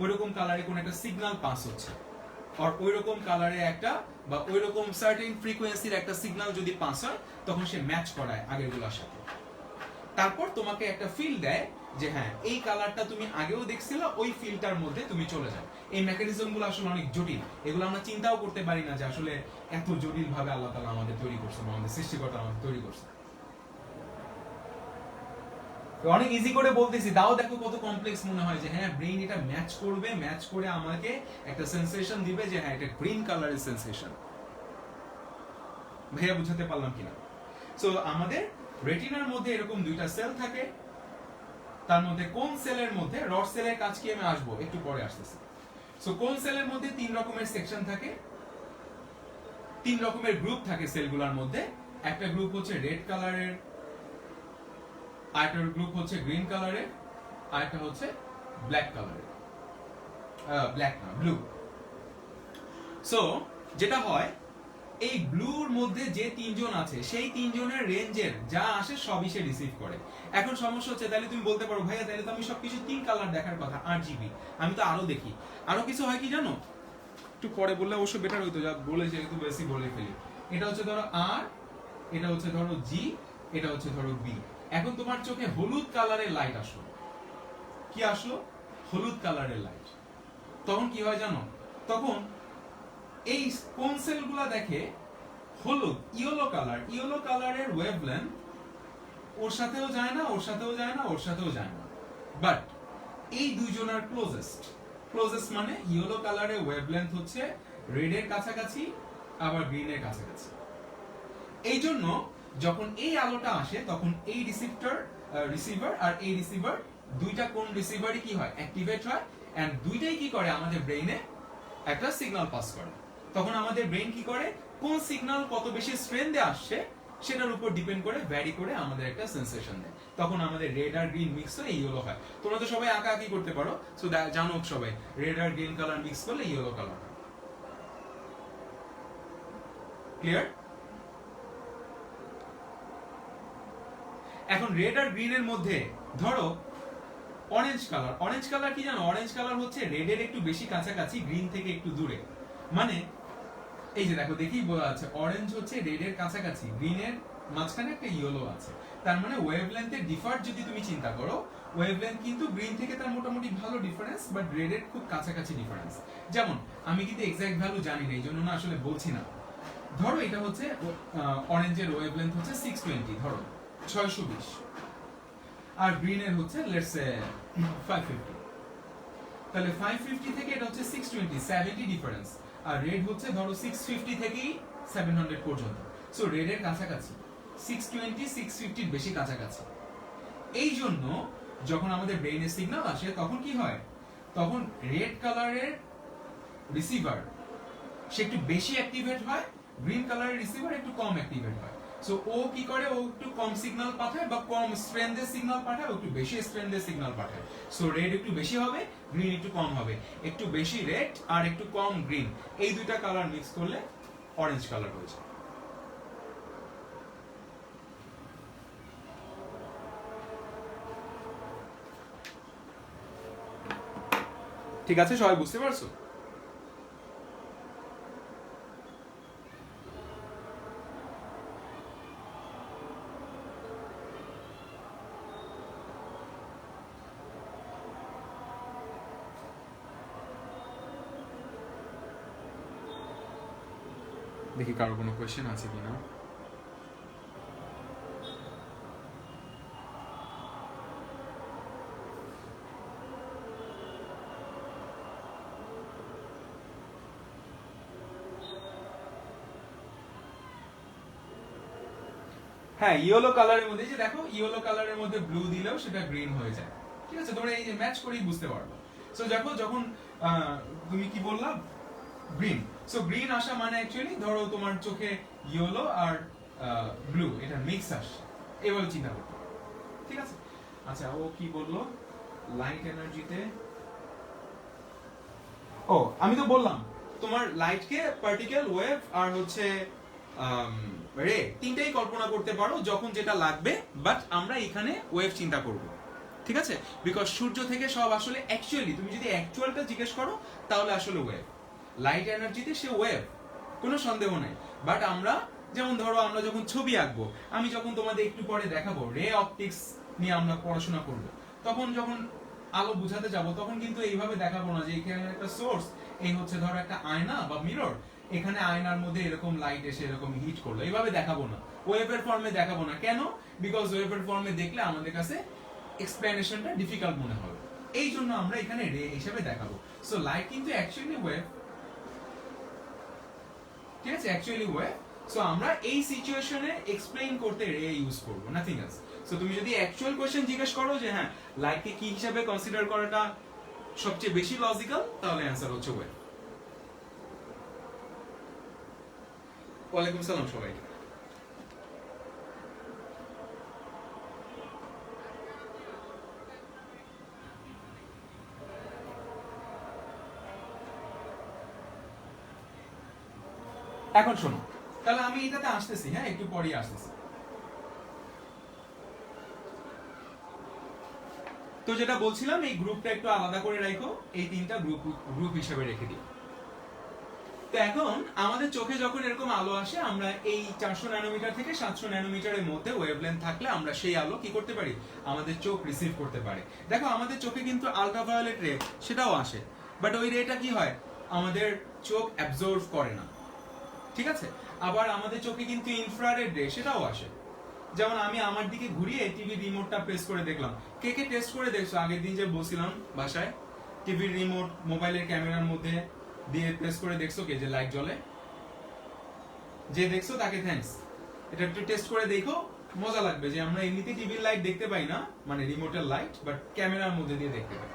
ওইরকম কালারে কোন একটা সিগন্যাল পাস হচ্ছে, আর ওইরকম কালারে একটা বা ওইরকম সার্টেন ফ্রিকোয়েন্সির একটা সিগন্যাল যদি পাস হয়, তখন সে ম্যাচ করায় আগেরগুলোর সাথে। তারপর তোমাকে একটা ফিল দেয় যে হ্যাঁ এই কালারটা তুমি আগেও দেখছিল, ওই ফিলটার মধ্যে তুমি চলে যাও। এই মেকানিজম গুলো আসলে অনেক জটিল, এগুলো আমরা চিন্তাও করতে পারি না যে আসলে এত জটিল ভাবে আল্লাহ তাআলা আমাদের তৈরি করছেন, আমাদের সৃষ্টিকর্তা আমাদের তৈরি করছেন। অনেক ইজি করে বলতেছি, তাও দেখো কত কমপ্লেক্স মনে হয় যে হ্যাঁ ব্রেইন এটা ম্যাচ করবে, ম্যাচ করে আমাকে একটা সেন্সেশন দিবে যে হ্যাঁ এটা গ্রিন কালারের সেন্সেশন। ভাইয়া বুঝাতে পারলাম কিনা? সো আমাদের রেটিনার মধ্যে এরকম দুইটা সেল থাকে, তার মধ্যে কোন সেলের মধ্যে, রড সেলের কাজ কি আমি আসবো একটু পরে আসতেছি। সো কোন সেলের মধ্যে তিন রকমের সেকশন থাকে, তিন রকমের গ্রুপ থাকে সেলগুলোর মধ্যে। একটা গ্রুপ হচ্ছে রেড কালারের, আরেকটা গ্রুপ হচ্ছে গ্রিন কালারের, আরেকটা হচ্ছে ব্ল্যাক কালারের, ব্ল্যাক না ব্লু। সো যেটা হয়, এই ব্লুর মধ্যে যে তিনজন আছে সেই তিনজনের রেঞ্জের যা আসে সবই সে রিসিভ করে। এখন সমস্যা হচ্ছে, তাহলে তুমি বলতে পারো ভাইয়া তাহলে তো আমি সবকিছু তিন কালার দেখার কথা, RGB, আমি তো আরো দেখি। আরো কিছু হয় কি জানো, একটু পরে বললে অবশ্য বেটার হইতো, যা বলে যেহেতু বেশি বলে ফেলি। এটা হচ্ছে ধরো R, এটা হচ্ছে ধরো G, এটা হচ্ছে ধরো B। এখন তোমার চোখে হলুদ কালারের লাইট আসলো, কি আসলো, হলুদ কালারের লাইট। তখন কি হয় জানো, তখন এই কোন সেলগুলা দেখে হলুদ ইয়েলো কালার, ইয়েলো কালারের ওয়েভলেন্থ ওর সাথেও যায় না, ওর সাথেও যায় না, ওর সাথেও যায় না, বাট এই দুইজনের ক্লোজেস্ট, ক্লোজেস্ট মানে ইয়েলো কালারের ওয়েভলেন্থ হচ্ছে রেডের কাছাকাছি আবার গ্রিনের কাছাকাছি। এই জন্য যখন এই আলোটা আসে তখন এই রিসিভার আর এই রিসিভার, দুইটা কোন রিসিভারই কি হয়, অ্যাক্টিভেট হয়, এন্ড দুইটাই কি করে আমাদের ব্রেইনে একটা সিগন্যাল পাস করে। তখন আমাদের ব্রেন কি করে, কোন সিগন্যাল কত বেশি স্ট্রেন্থে আসছে সেটার উপর ডিপেন্ড করে ভ্যারি করে আমাদের একটা সেন্সেশন দেয়। তখন আমাদের রেড আর গ্রিন মিক্স হয়ে ইয়েলো হয়। তোমরা তো সবাই আঁকাআঁকি করতে পারো, সো জানো সবাই রেড আর গ্রিন কালার মিক্স করলে ইয়েলো কালার হয়। ক্লিয়ার? এখন রেড আর গ্রিনের মধ্যে ধরো অরেঞ্জ কালার, অরেঞ্জ কালার কি জানো, অরেঞ্জ কালার হচ্ছে রেডের একটু বেশি কাছাকাছি, গ্রিন থেকে একটু দূরে। মানে এই যে দেখো, দেখি বলা আছে অরেঞ্জ হচ্ছে রেডের কাছাকাছি, গ্রিনের মাঝখানে একটা ইয়েলো আছে। তার মানে ওয়েভলেন্থের ডিফার যদি তুমি চিন্তা করো, ওয়েভলেন্থ কিন্তু গ্রিন থেকে তার মোটামুটি ভালো ডিফারেন্স, বাট রেডের খুব কাছাকাছি ডিফারেন্স। যেমন আমি কিন্তু এক্সাক্ট ভ্যালু জানি না, এই জন্য না আসলে বলছি না। ধরো এটা হচ্ছে অরেঞ্জের ওয়েভলেন্থ হচ্ছে 620, ধরো 620, আর গ্রিনের হচ্ছে লেটস সে 550। তাহলে 550 থেকে এটা হচ্ছে 620, 70 ডিফারেন্স। আর রেড হচ্ছে ধরো 650 থেকেই 700 পর্যন্ত। সো রেডের কাছাকাছি, 620 650 এর বেশি কাছাকাছি। এই জন্য যখন আমাদের ব্রেইনে সিগন্যাল আসে তখন কি হয়, তখন রেড কালারের রিসিভার সে একটু বেশি অ্যাক্টিভেট হয়, গ্রিন কালারের রিসিভার একটু কম অ্যাক্টিভেট হয়। সো ও কি করে, ও একটু কম সিগন্যাল পাঠায় বা কম স্ট্রেন্থের সিগন্যাল পাঠায়, ও একটু বেশি স্ট্রেন্থের সিগন্যাল পাঠায়। সো রেড একটু বেশি হবে, গ্রিন একটু কম হবে। একটু বেশি রেড আর একটু কম গ্রিন, এই দুইটা কালার মিক্স করলে অরেঞ্জ কালার হয়ে যায়। ঠিক আছে, সবাই বুঝতে পারছো? দেখি কারো কোনো কোয়েশ্চেন আছে কিনা। হ্যাঁ, ইয়েলো কালারের মধ্যে, যে দেখো ইয়েলো কালারের মধ্যে ব্লু দিলেও সেটা গ্রিন হয়ে যায়। ঠিক আছে, তোমরা এই যে ম্যাচ করেই বুঝতে পারবে। সো দেখো যখন তুমি কি বললা, গ্রিন, সো গ্রিন আসা মানে অ্যাকচুয়ালি ধরো তোমার চোখে ইয়েলো আর ব্লু এটা মিক্স আসছে, এভাবে চিন্তা করতে। ঠিক আছে, আচ্ছা ও কি বললো লাইট এনার্জিতে, ও আমি তো বললাম তোমার লাইটকে পার্টিকেল, ওয়েভ আর হচ্ছে রে, তিনটাই কল্পনা করতে পারো যখন যেটা লাগবে, বাট আমরা এখানে ওয়েভ চিন্তা করব। ঠিক আছে, বিকজ সূর্য থেকে সব আসলে অ্যাকচুয়ালি তুমি যদি অ্যাকচুয়ালটা জিজ্ঞেস করো তাহলে আসলে ওয়েভ, লাইট এনার্জিতে সে ওয়েভ, কোনো সন্দেহ নেই। বাট আমরা যেমন ধরো আমরা যখন ছবি আঁকবো, আমি যখন তোমাদের একটু পরে দেখাবো রে অপটিক্স নিয়ে আমরা পড়াশোনা করব, তখন যখন আলো বুঝাতে যাব তখন কিন্তু এইভাবে দেখাবো না যে এখানে একটা সোর্স, এই হচ্ছে ধরো একটা আয়না বা মিরর, এখানে আয়নার মধ্যে এরকম লাইট এসে এরকম হিট করলো, এইভাবে দেখাবো না, ওয়েভের ফর্মে দেখাবো না। কেন? বিকজ ওয়েভের ফর্মে দেখলে আমাদের কাছে এক্সপ্লেনেশনটা ডিফিকাল্ট মনে হবে, এই জন্য আমরা এখানে রে হিসেবে দেখাবো। সো লাইট কিন্তু অ্যাকচুয়ালি ওয়েভ, ঠিক আছে, অ্যাকচুয়ালি ওয়েভ। সো আমরা এই সিচুয়েশনে এক্সপ্লেইন করতে রে ইউজ করব, নাথিং এলস। সো তুমি যদি অ্যাকচুয়াল কোশ্চেন জিজ্ঞেস করো যে হ্যাঁ লাইটকে কি হিসাবে কনসিডার করাটা সবচেয়ে বেশি লজিক্যাল, তাহলে অ্যান্সার হচ্ছে ওয়েভ। ওয়ালাইকুম সালাম সবাইকে। এখন শোনো, তাহলে আমি এটাতে আসতেছি, হ্যাঁ একটু পরেই আসতেছি। তো যেটা বলছিলাম, এই গ্রুপটা একটু আলাদা করে রাখো, এই তিনটা গ্রুপ হিসেবে রেখে দিও। তো এখন আমাদের চোখে যখন এরকম আলো আসে, আমরা এই 400 ন্যানোমিটার থেকে 700 ন্যানোমিটারের মধ্যে ওয়েভলেন্থ থাকলে আমরা সেই আলো কি করতে পারি, আমাদের চোখ রিসিভ করতে পারে। দেখো আমাদের চোখে কিন্তু আলট্রাভায়োলেট রে সেটাও আসে, বাট ওই রেটা কি হয়, আমাদের চোখ অ্যাবজর্ভ করে না, ঠিক আছে। আবার আমাদের চোখে কিন্তু ইনফ্রারেড রে সেটাও আসে। যেমন আমি আমার দিকে ঘুরিয়ে টিভি রিমোটটা প্রেস করে দেখলাম। কে কে টেস্ট করে দেখছো? আগের দিন যে বলছিলাম বাসায় টিভির রিমোট মোবাইলের ক্যামেরার মধ্যে দিয়ে প্রেস করে দেখছো কে, যে লাইট জ্বলে? যে দেখছো তাকে থ্যাঙ্কস। এটা একটু টেস্ট করে দেখো, মজা লাগবে যে আমরা এমনিতে টিভির লাইট দেখতে পাই না, মানে রিমোটের লাইট, বাট ক্যামেরার মধ্যে দিয়ে দেখতে পাই।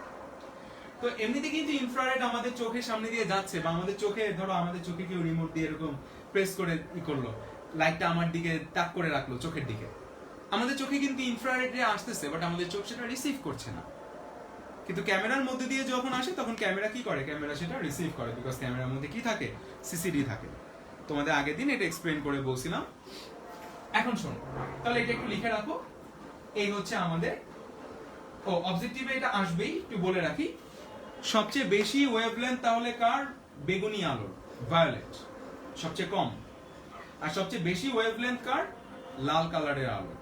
তো এমনিতে কিন্তু ইনফ্রারেড আমাদের চোখের সামনে দিয়ে যাচ্ছে, বা আমাদের চোখে, ধরো আমাদের চোখে কেউ রিমোট দিয়ে এরকম প্রেস করে ই করলো, লাইটটা আমার দিকে তাক করে রাখলো চোখের দিকে, আমাদের চোখে কিন্তু ইনফ্রারেড রে আসতেছে, বাট আমাদের চোখ সেটা রিসিভ করছে না। কিন্তু ক্যামেরার মধ্যে দিয়ে যখন আসে তখন ক্যামেরা কি করে, ক্যামেরা সেটা রিসিভ করে, বিকজ ক্যামেরার মধ্যে কি থাকে, সিসিডি থাকে। তোমাদের আগের দিন এটা এক্সপ্লেন করে বলছিলাম। এখন শোনো, তাহলে এটা একটু লিখে রাখো। এই হচ্ছে আমাদের, ও অবজেক্টিভে এটা আসবেই, একটু বলে রাখি। সবচেয়ে বেশি ওয়েভলেন্থ তাহলে কার? বেগুনি আলোর, ভায়োলেট, সবচেয়ে কম। আর সবচেয়ে বেশি ওয়েভলেন্থ কার? লাল কালারের আলো।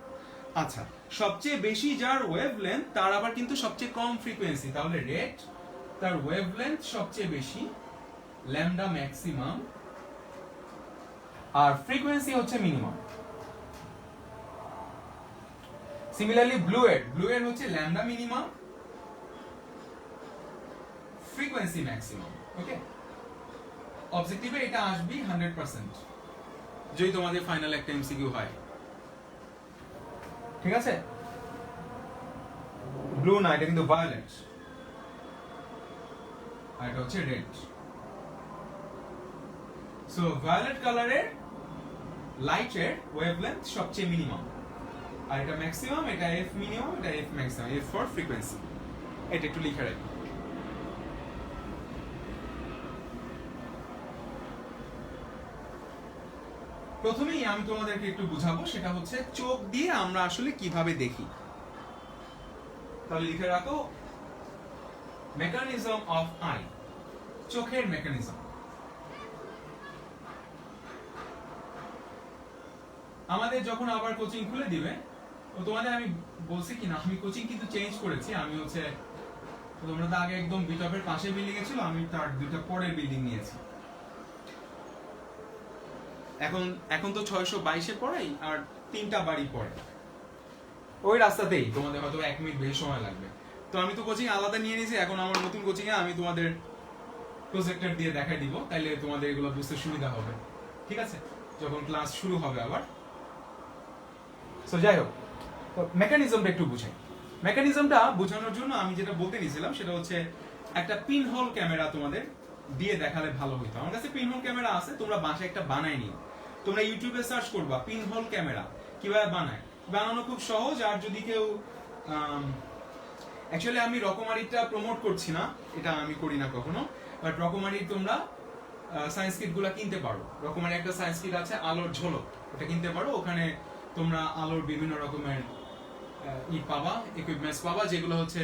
আচ্ছা, সবচেয়ে বেশি যার ওয়েভলেন্থ তার আবার কিন্তু সবচেয়ে কম ফ্রিকোয়েন্সি, তাহলে রেড, তার ওয়েভলেন্থ সবচেয়ে বেশি, ল্যামডা ম্যাক্সিমাম, আর ফ্রিকোয়েন্সি হচ্ছে মিনিমাম। সিমিলারলি ব্লু এর হচ্ছে ল্যামডা মিনিমাম, ফ্রিকোয়েন্সি ম্যাক্সিমাম। ওকে, অবজেক্টিভে এটা আসবে 100%, যদি তোমাদের ফাইনাল একটা এমসিকিউ হয়, ঠিক আছে। ব্লু না, এটা কিন্তু ভায়োলেট, আর এটা হচ্ছে রেড। সো ভায়োলেট কালারের লাইটের ওয়েভলেন্থ সবচেয়ে মিনিমাম, আর এটা ম্যাক্সিমাম, এটা এফ মিনিমাম, এটা F maximum, F for frequency. এটা একটু লিখে রাখি। প্রথমেই আমি তোমাদেরকে একটু বুঝাবো, সেটা হচ্ছে চোখ দিয়ে আমরা আসলে কিভাবে দেখি। তাহলে লিখে রাখো, মেকানিজম অফ আই, চোখের মেকানিজম। আমাদের যখন আবার কোচিং খুলে দিবে, তো তোমাদের আমি বলছি কিনা, আমি কোচিং কিন্তু চেঞ্জ করেছি। আমি হচ্ছে, তোমরা তো আগে একদম বিটপের পাশে বিল্ডিং এ ছিল, আমি তার দুইটা পরের বিল্ডিং নিয়েছি। এখন তো 622-এ পড়াই, আর 3টা বাড়ি পড়ে ওই রাস্তাতেই। তোমাদের হয়তো 1 মিনিট বেশি সময় লাগবে। তো আমি তো কোচিং আলাদা নিয়ে নিয়েছি, এখন আমার নতুন কোচিং এ আমি তোমাদের প্রজেক্টর দিয়ে দেখাই দিব, তাইলে তোমাদের এগুলো বুঝতে সুবিধা হবে, ঠিক আছে, যখন ক্লাস শুরু হবে আবার। সো যাই হোক, তো মেকানিজমটা একটু বুঝাই। মেকানিজমটা বোঝানোর জন্য আমি যেটা বলতে নিয়েছিলাম সেটা হচ্ছে, একটা পিন হোল ক্যামেরা তোমাদের দিয়ে দেখালে ভালো হইতো। আমার কাছে পিন হোল ক্যামেরা আছে, তোমরা বাসায় একটা বানাই নিও। তোমরা ইউটিউবে সার্চ করবা পিন হোল ক্যামেরা কিভাবে বানায়, বানানো খুব সহজ। আর যদি কেউ, অ্যাকচুয়ালি আমি রকমারিটা প্রমোট করছি না, এটা আমি করি না কখনো, বাট রকমারির তোমরা সায়েন্স কিট গুলা কিনতে পারো। রকমারি একটা সায়েন্স কিট আছে, আলোর ঝলক, ওটা কিনতে পারো। ওখানে তোমরা আলোর বিভিন্ন রকমের পাবা, ইকুইপমেন্টস পাবা, যেগুলো হচ্ছে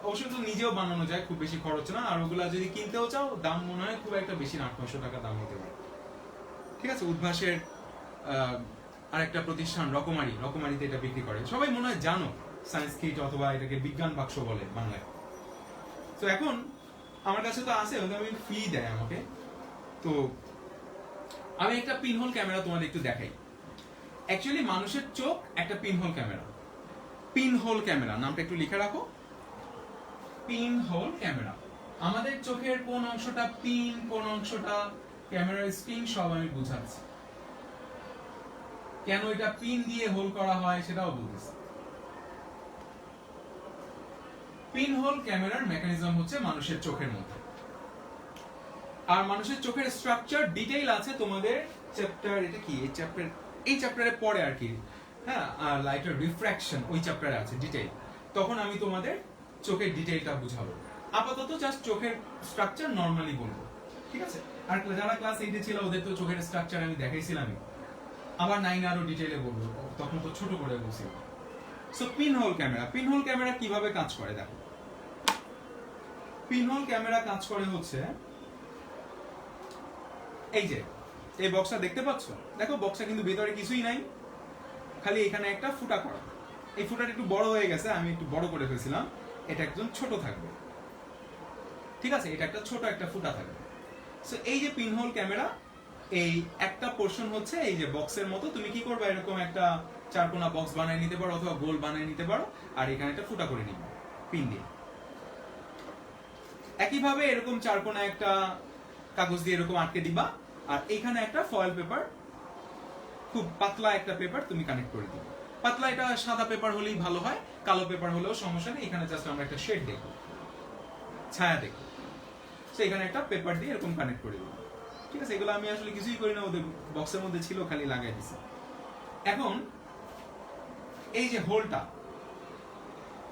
অবশ্যই তো নিজেও বানানো যায়, খুব বেশি খরচ না। আর ওগুলা যদি কিনতেও চাও, দাম মনে হয় খুব একটা বেশি না, 800 টাকা দাম হতে পারে, ঠিক আছে। উদ্ভাসের আরেকটা প্রতিষ্ঠান রকমারিতে এটা বিক্রি করে, সবাই মনে হয় জানো, সায়েন্স কিট, অথবা এটাকে বিজ্ঞান বাক্স বলে বাংলায়। তো এখন আমার কাছে তো আছে, আমি ফ্রি দেয় আমাকে। তো আমি একটা পিনহোল ক্যামেরা তোমাদের একটু দেখাই। অ্যাকচুয়ালি মানুষের চোখ একটা পিনহোল ক্যামেরা। পিনহোল ক্যামেরা নামটা একটু লিখে রাখো, পিনহোল ক্যামেরা। আমাদের চোখের কোন অংশটা পিন, কোন অংশটা ক্যামেরার স্ক্রিন, সব আমি বুঝাচ্ছি। কেন এটা পিন দিয়ে হোল করা হয় সেটাও বলতেছি। পিনহোল ক্যামেরার মেকানিজম হচ্ছে মানুষের চোখের মধ্যে। আর মানুষের চোখের স্ট্রাকচার ডিটেইল আছে তোমাদের চ্যাপ্টার, এটা কি এই চ্যাপ্টারে পড়ে আর কি, হ্যাঁ, আর লাইটের রিফ্র্যাকশন ওই চ্যাপ্টারে আছে ডিটেইল। তখন আমি তোমাদের চোখের ডিটেইলটা বুঝাবো। আপাতত জাস্ট চোখের স্ট্রাকচার নরমালি বলবো, ঠিক আছে? আর যারা ক্লাস 8 এ ছিল ওদের তো চোখের স্ট্রাকচার আমি দেখাইছিলামই, আবার 9 আরো ডিটেইলে বলবো, তখন তো ছোট করে বলছি। সো পিনহোল ক্যামেরা কিভাবে কাজ করে দেখো। পিনহোল ক্যামেরা কাজ করে হচ্ছে এই যে এই বক্সটা দেখতে পাচ্ছ, দেখো বক্সটা কিন্তু ভিতরে কিছুই নাই, খালি এখানে একটা ফুটা করা। এই ফুটাটা একটু বড় হয়ে গেছে, আমি একটু বড় করে ফেলছিলাম, এটা একদম ছোট থাকবে, ঠিক আছে? এটা একটা ছোট একটা ফুটা থাকবে। সো এই যে পিনহোল ক্যামেরা, এই একটা পোরশন হচ্ছে এই যে বক্সের মতো, তুমি কি করবে, এরকম একটা চারকোনা বক্স বানিয়ে নিতে পারো অথবা গোল বানিয়ে নিতে পারো, আর এখানে একটা ফুটা করে নিবে পিন দিয়ে। একইভাবে এরকম চারকোনা একটা কাগজ দিয়ে এরকম আটকে দিবা, আর এখানে একটা ফয়েল পেপার, খুব পাতলা একটা পেপার তুমি কানেক্ট করে দিবে। পাতলা এটা সাদা পেপার হলেই ভালো হয়, কালো পেপার হলেও সমস্যা নেই। এখানে জাস্ট আমরা একটা শেড দেখব, ছায়া দেখব, তো এখানে একটা পেপার দিয়ে এরকম কানেক্ট করে দিই, ঠিক আছে? এগুলো আমি আসলে কিছুই করি না, ওদের বক্সের মধ্যে ছিল, খালি লাগাই দিছি। এখন এই যে হোলটা,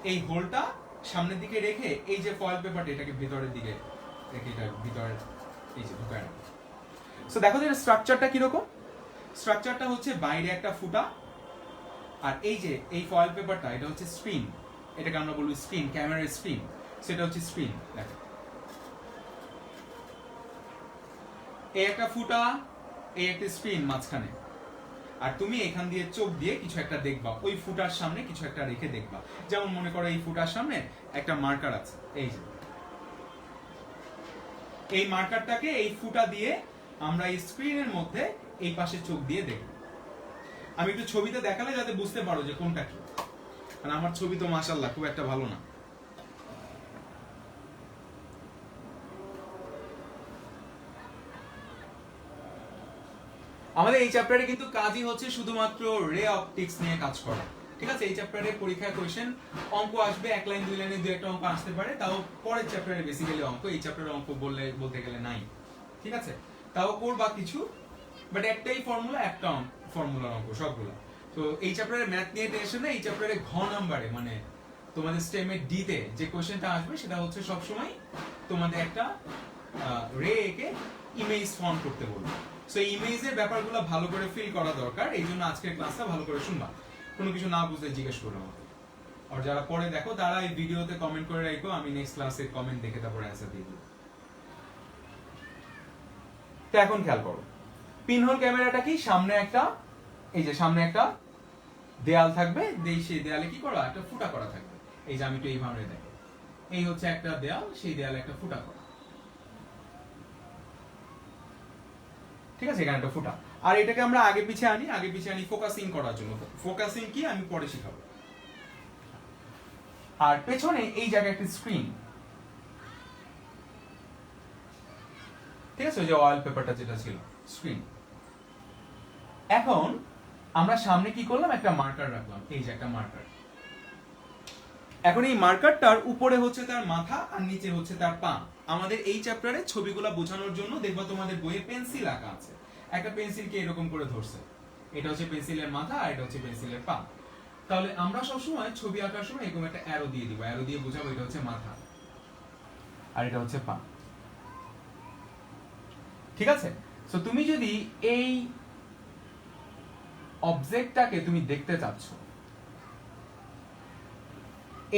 এই হোলটা সামনের দিকে রেখে এই যে ফয়েল পেপারটা এটাকে ভিতরের দিকে রেখে এটা ভিতরে এই যে ঢুকায় রাখো। সো দেখো যে স্ট্রাকচারটা কিরকম। স্ট্রাকচারটা হচ্ছে বাইরে একটা ফুটা, আর এই যে এই ফয়েল পেপারটা এটা হচ্ছে স্ক্রিন, এটাকে আমরা বলবো স্ক্রিন, ক্যামেরার স্ক্রিন, সেটা হচ্ছে স্ক্রিন। দেখো এই একটা ফুটা, এই একটা স্ক্রিন মাঝখানে, আর তুমি এখান দিয়ে চোখ দিয়ে কিছু একটা দেখবা, ওই ফুটার সামনে কিছু একটা রেখে দেখবা। যেমন মনে করো এই ফুটার সামনে একটা মার্কার আছে, এই যে এই মার্কারটাকে এই ফুটা দিয়ে আমরা এই স্ক্রিনের মধ্যে এই পাশে চোখ দিয়ে দেখব। আমি একটু ছবিতে দেখালে যাতে বুঝতে পারো যে কোনটা কি, কারণ আমার ছবি তো মাশাআল্লাহ খুব একটা ভালো না। আমাদের এই চ্যাপ্টারে কিন্তু কাজই হচ্ছে শুধুমাত্র রে অপটিক্স নিয়ে কাজ করা, ঠিক আছে? এই চ্যাপ্টারে পরীক্ষায় কোশ্চেন অঙ্ক আসবে, এক লাইন দুই লাইনে দুই একটা অঙ্ক আসতে পারে, তাও পরের চ্যাপ্টারে বেসিক্যালি অঙ্ক, এই চ্যাপ্টারে অঙ্ক বলতে গেলে নাই, ঠিক আছে? তাও করবা কিছু, বাট একটাই ফর্মুলা, একটা ফর্মুলার অঙ্ক সবগুলো। তো এই চ্যাপ্টারে ম্যাথ নিয়ে টেনশন নেই, এই চ্যাপ্টারে ঘ নাম্বারে মানে তোমাদের স্টেমে ডি তে যে কোশ্চেনটা আসবে সেটা হচ্ছে সবসময় তোমাদের একটা রে একে ইমেজ ফর্ম করতে বলবো। সো এই ইমেজের ব্যাপারগুলো ভালো করে ফিল করা দরকার, এই জন্য আজকের ক্লাসটা ভালো করে শুনবা, কোনো কিছু না বুঝলে জিজ্ঞেস করো আমাকে। আর যারা পরে দেখো তারা এই ভিডিওতে কমেন্ট করে রাখো, আমি নেক্সট ক্লাসে কমেন্ট দেখে তারপর অ্যান্সার দিয়ে দেব। তো এখন খেয়াল করো, পিনহোল ক্যামেরাটা কি, সামনে একটা, এই যে সামনে একটা দেয়াল থাকবে, সেই দেয়ালে কি করা, একটা ফুটা করা থাকবে। এই যে আমি তো এইভাবে দেখো, এই হচ্ছে একটা দেয়াল, সেই দেয়ালে একটা ফুটা করা, ঠিক আছে? এখানে একটা ফুটা, আর এটাকে আমরা আগে পিছে আনি ফোকাসিং করার জন্য। ফোকাসিং কি আমি পরে শিখাবো। আর পেছনে এই জায়গায় একটা স্ক্রিন, ঠিক আছে? ওই যে অয়েল পেপারটা যেটা ছিল স্ক্রিন। এখন আমরা সামনে কি করলাম, একটা মার্কার রাখলাম, এই যে একটা মার্কার। এখন এই মার্কারটার উপরে হচ্ছে তার মাথা আর নিচে হচ্ছে তার পা। আমাদের এই চ্যাপ্টারে ছবিগুলো বোঝানোর জন্য দেখবা তোমাদের বইয়ে পেন্সিল আঁকা আছে, একটা পেন্সিলকে এরকম করে ধরছে, এটা হচ্ছে পেন্সিলের মাথা আর এটা হচ্ছে পেন্সিলের পা। তাহলে আমরা সবসময় ছবি আঁকার সময় এরকম একটা অ্যারো দিয়ে দিব, অ্যারো দিয়ে বোঝাবো এটা হচ্ছে মাথা আর এটা হচ্ছে পা, ঠিক আছে? সো তুমি যদি এই অবজেক্টটাকে তুমি দেখতে চাচ্ছ,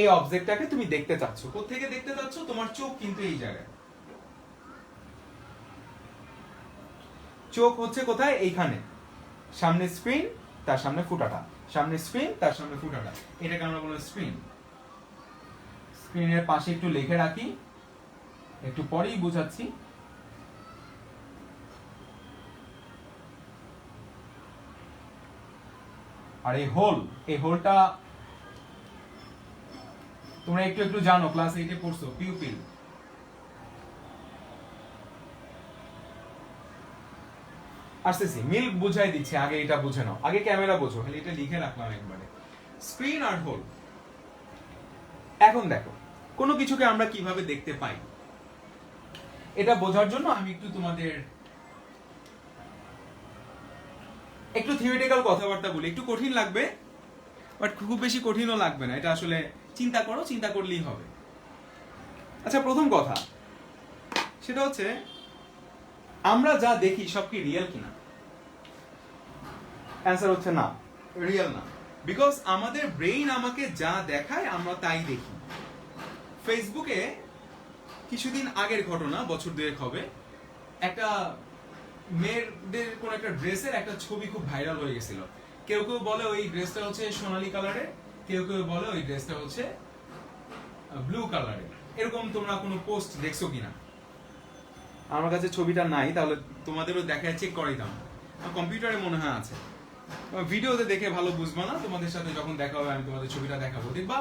এই অবজেক্টটাকে তুমি দেখতে চাচ্ছ, কোথেকে দেখতে চাচ্ছ, তোমার চোখ কিন্তু এই জায়গায়, চোখ হচ্ছে কোথায়, এইখানে, সামনে স্ক্রিন তার সামনে ফুটাটা, সামনে স্ক্রিন তার সামনে ফুটাটা, এটাকে আমরা বলবো স্ক্রিন। স্ক্রিনের পাশে একটু লিখে রাখি, একটু পরেই বোঝাচ্ছি। আর এই হোলটা তোমরা একটু জানো, ক্লাস 8 এ পড়ছো, পিউপিল। আসতেছি, মিল বুঝাই দিচ্ছি, আগে এটা বুঝে নাও, আগে ক্যামেরা বোঝো, খালি এটা লিখে রাখলাম একবারে, স্ক্রিন আর হোল। এখন দেখো কোনো কিছুকে আমরা কিভাবে দেখতে পাই এটা বোঝার জন্য আমি একটু তোমাদের একটু থিওরিটিক্যাল কথাবার্তা বলি। একটু কঠিন লাগবে, বাট খুব বেশি কঠিনও লাগবে না। এটা আসলে চিন্তা করো, চিন্তা করলেই হবে। আচ্ছা, প্রথম কথা সেটা হচ্ছে আমরা যা দেখি সব কি রিয়েল কিনা? অ্যান্সার হচ্ছে না, রিয়েল না। বিকজ আমাদের ব্রেইন আমাকে যা দেখায় আমরা তাই দেখি। ফেসবুকে কিছুদিন আগের ঘটনা, বছর দুয়েক হবে, একটা মেয়েদের কোন একটা ড্রেসের একটা ছবি খুব ভাইরাল হয়ে গেছিল। কেউ কেউ বলে ওই ড্রেসটা হচ্ছে সোনালী কালারের, কেউ কেউ বলে ওই ড্রেসটা হচ্ছে ব্লু কালারের। এরকম তোমরা কোনো পোস্ট দেখছো কিনা? আমার কাছে ছবিটা নাই, তাহলে তোমাদেরও দেখা চেক করাই দাও। কম্পিউটারে মনে হয় আছে, ভিডিওতে দেখে ভালো বুঝবা না। তোমাদের সাথে যখন দেখা হবে আমি তোমাদের ছবিটা দেখাবো, দেখবা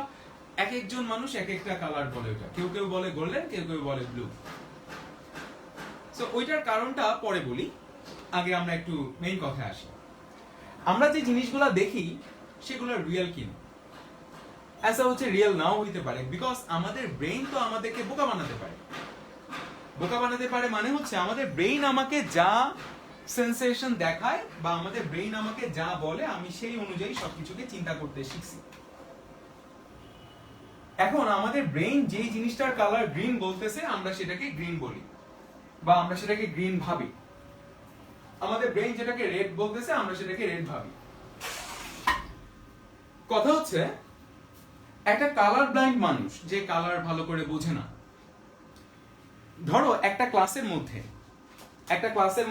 এক একজন মানুষ এক একটা কালার বলে ওটা। কেউ কেউ বলে গোল্ডেন, কেউ কেউ বলে ব্লু। সো ওইটার কারণটা পরে বলি, আগে আমরা একটু মেইন কথায় আসি। আমরা যে জিনিসগুলো দেখি সেগুলো রিয়েল কিনা? অ্যান্সার হচ্ছে রিয়েল নাও হইতে পারে। বিকজ আমাদের ব্রেইন তো আমাদেরকে বোকা বানাতে পারে। বোকা বানাতে পারে মানে হচ্ছে আমাদের ব্রেইন আমাকে যা সেন্সেশন দেখায় বা আমাদের ব্রেইন আমাকে যা বলে আমি সেই অনুযায়ী সবকিছুকে চিন্তা করতে শিখছি। এখন আমাদের ব্রেইন যেই জিনিসটার কালার গ্রিন বলতেছে আমরা সেটাকে গ্রিন বলি বা আমরা সেটাকে গ্রিন ভাবি। আমাদের ব্রেইন যেটাকে রেড বলতেছে আমরা সেটাকে রেড ভাবি। কথা হচ্ছে একটা কালার ব্লাইন্ড মানুষ যে কালার ভালো করে বোঝে না, ধরো একটা ক্লাসের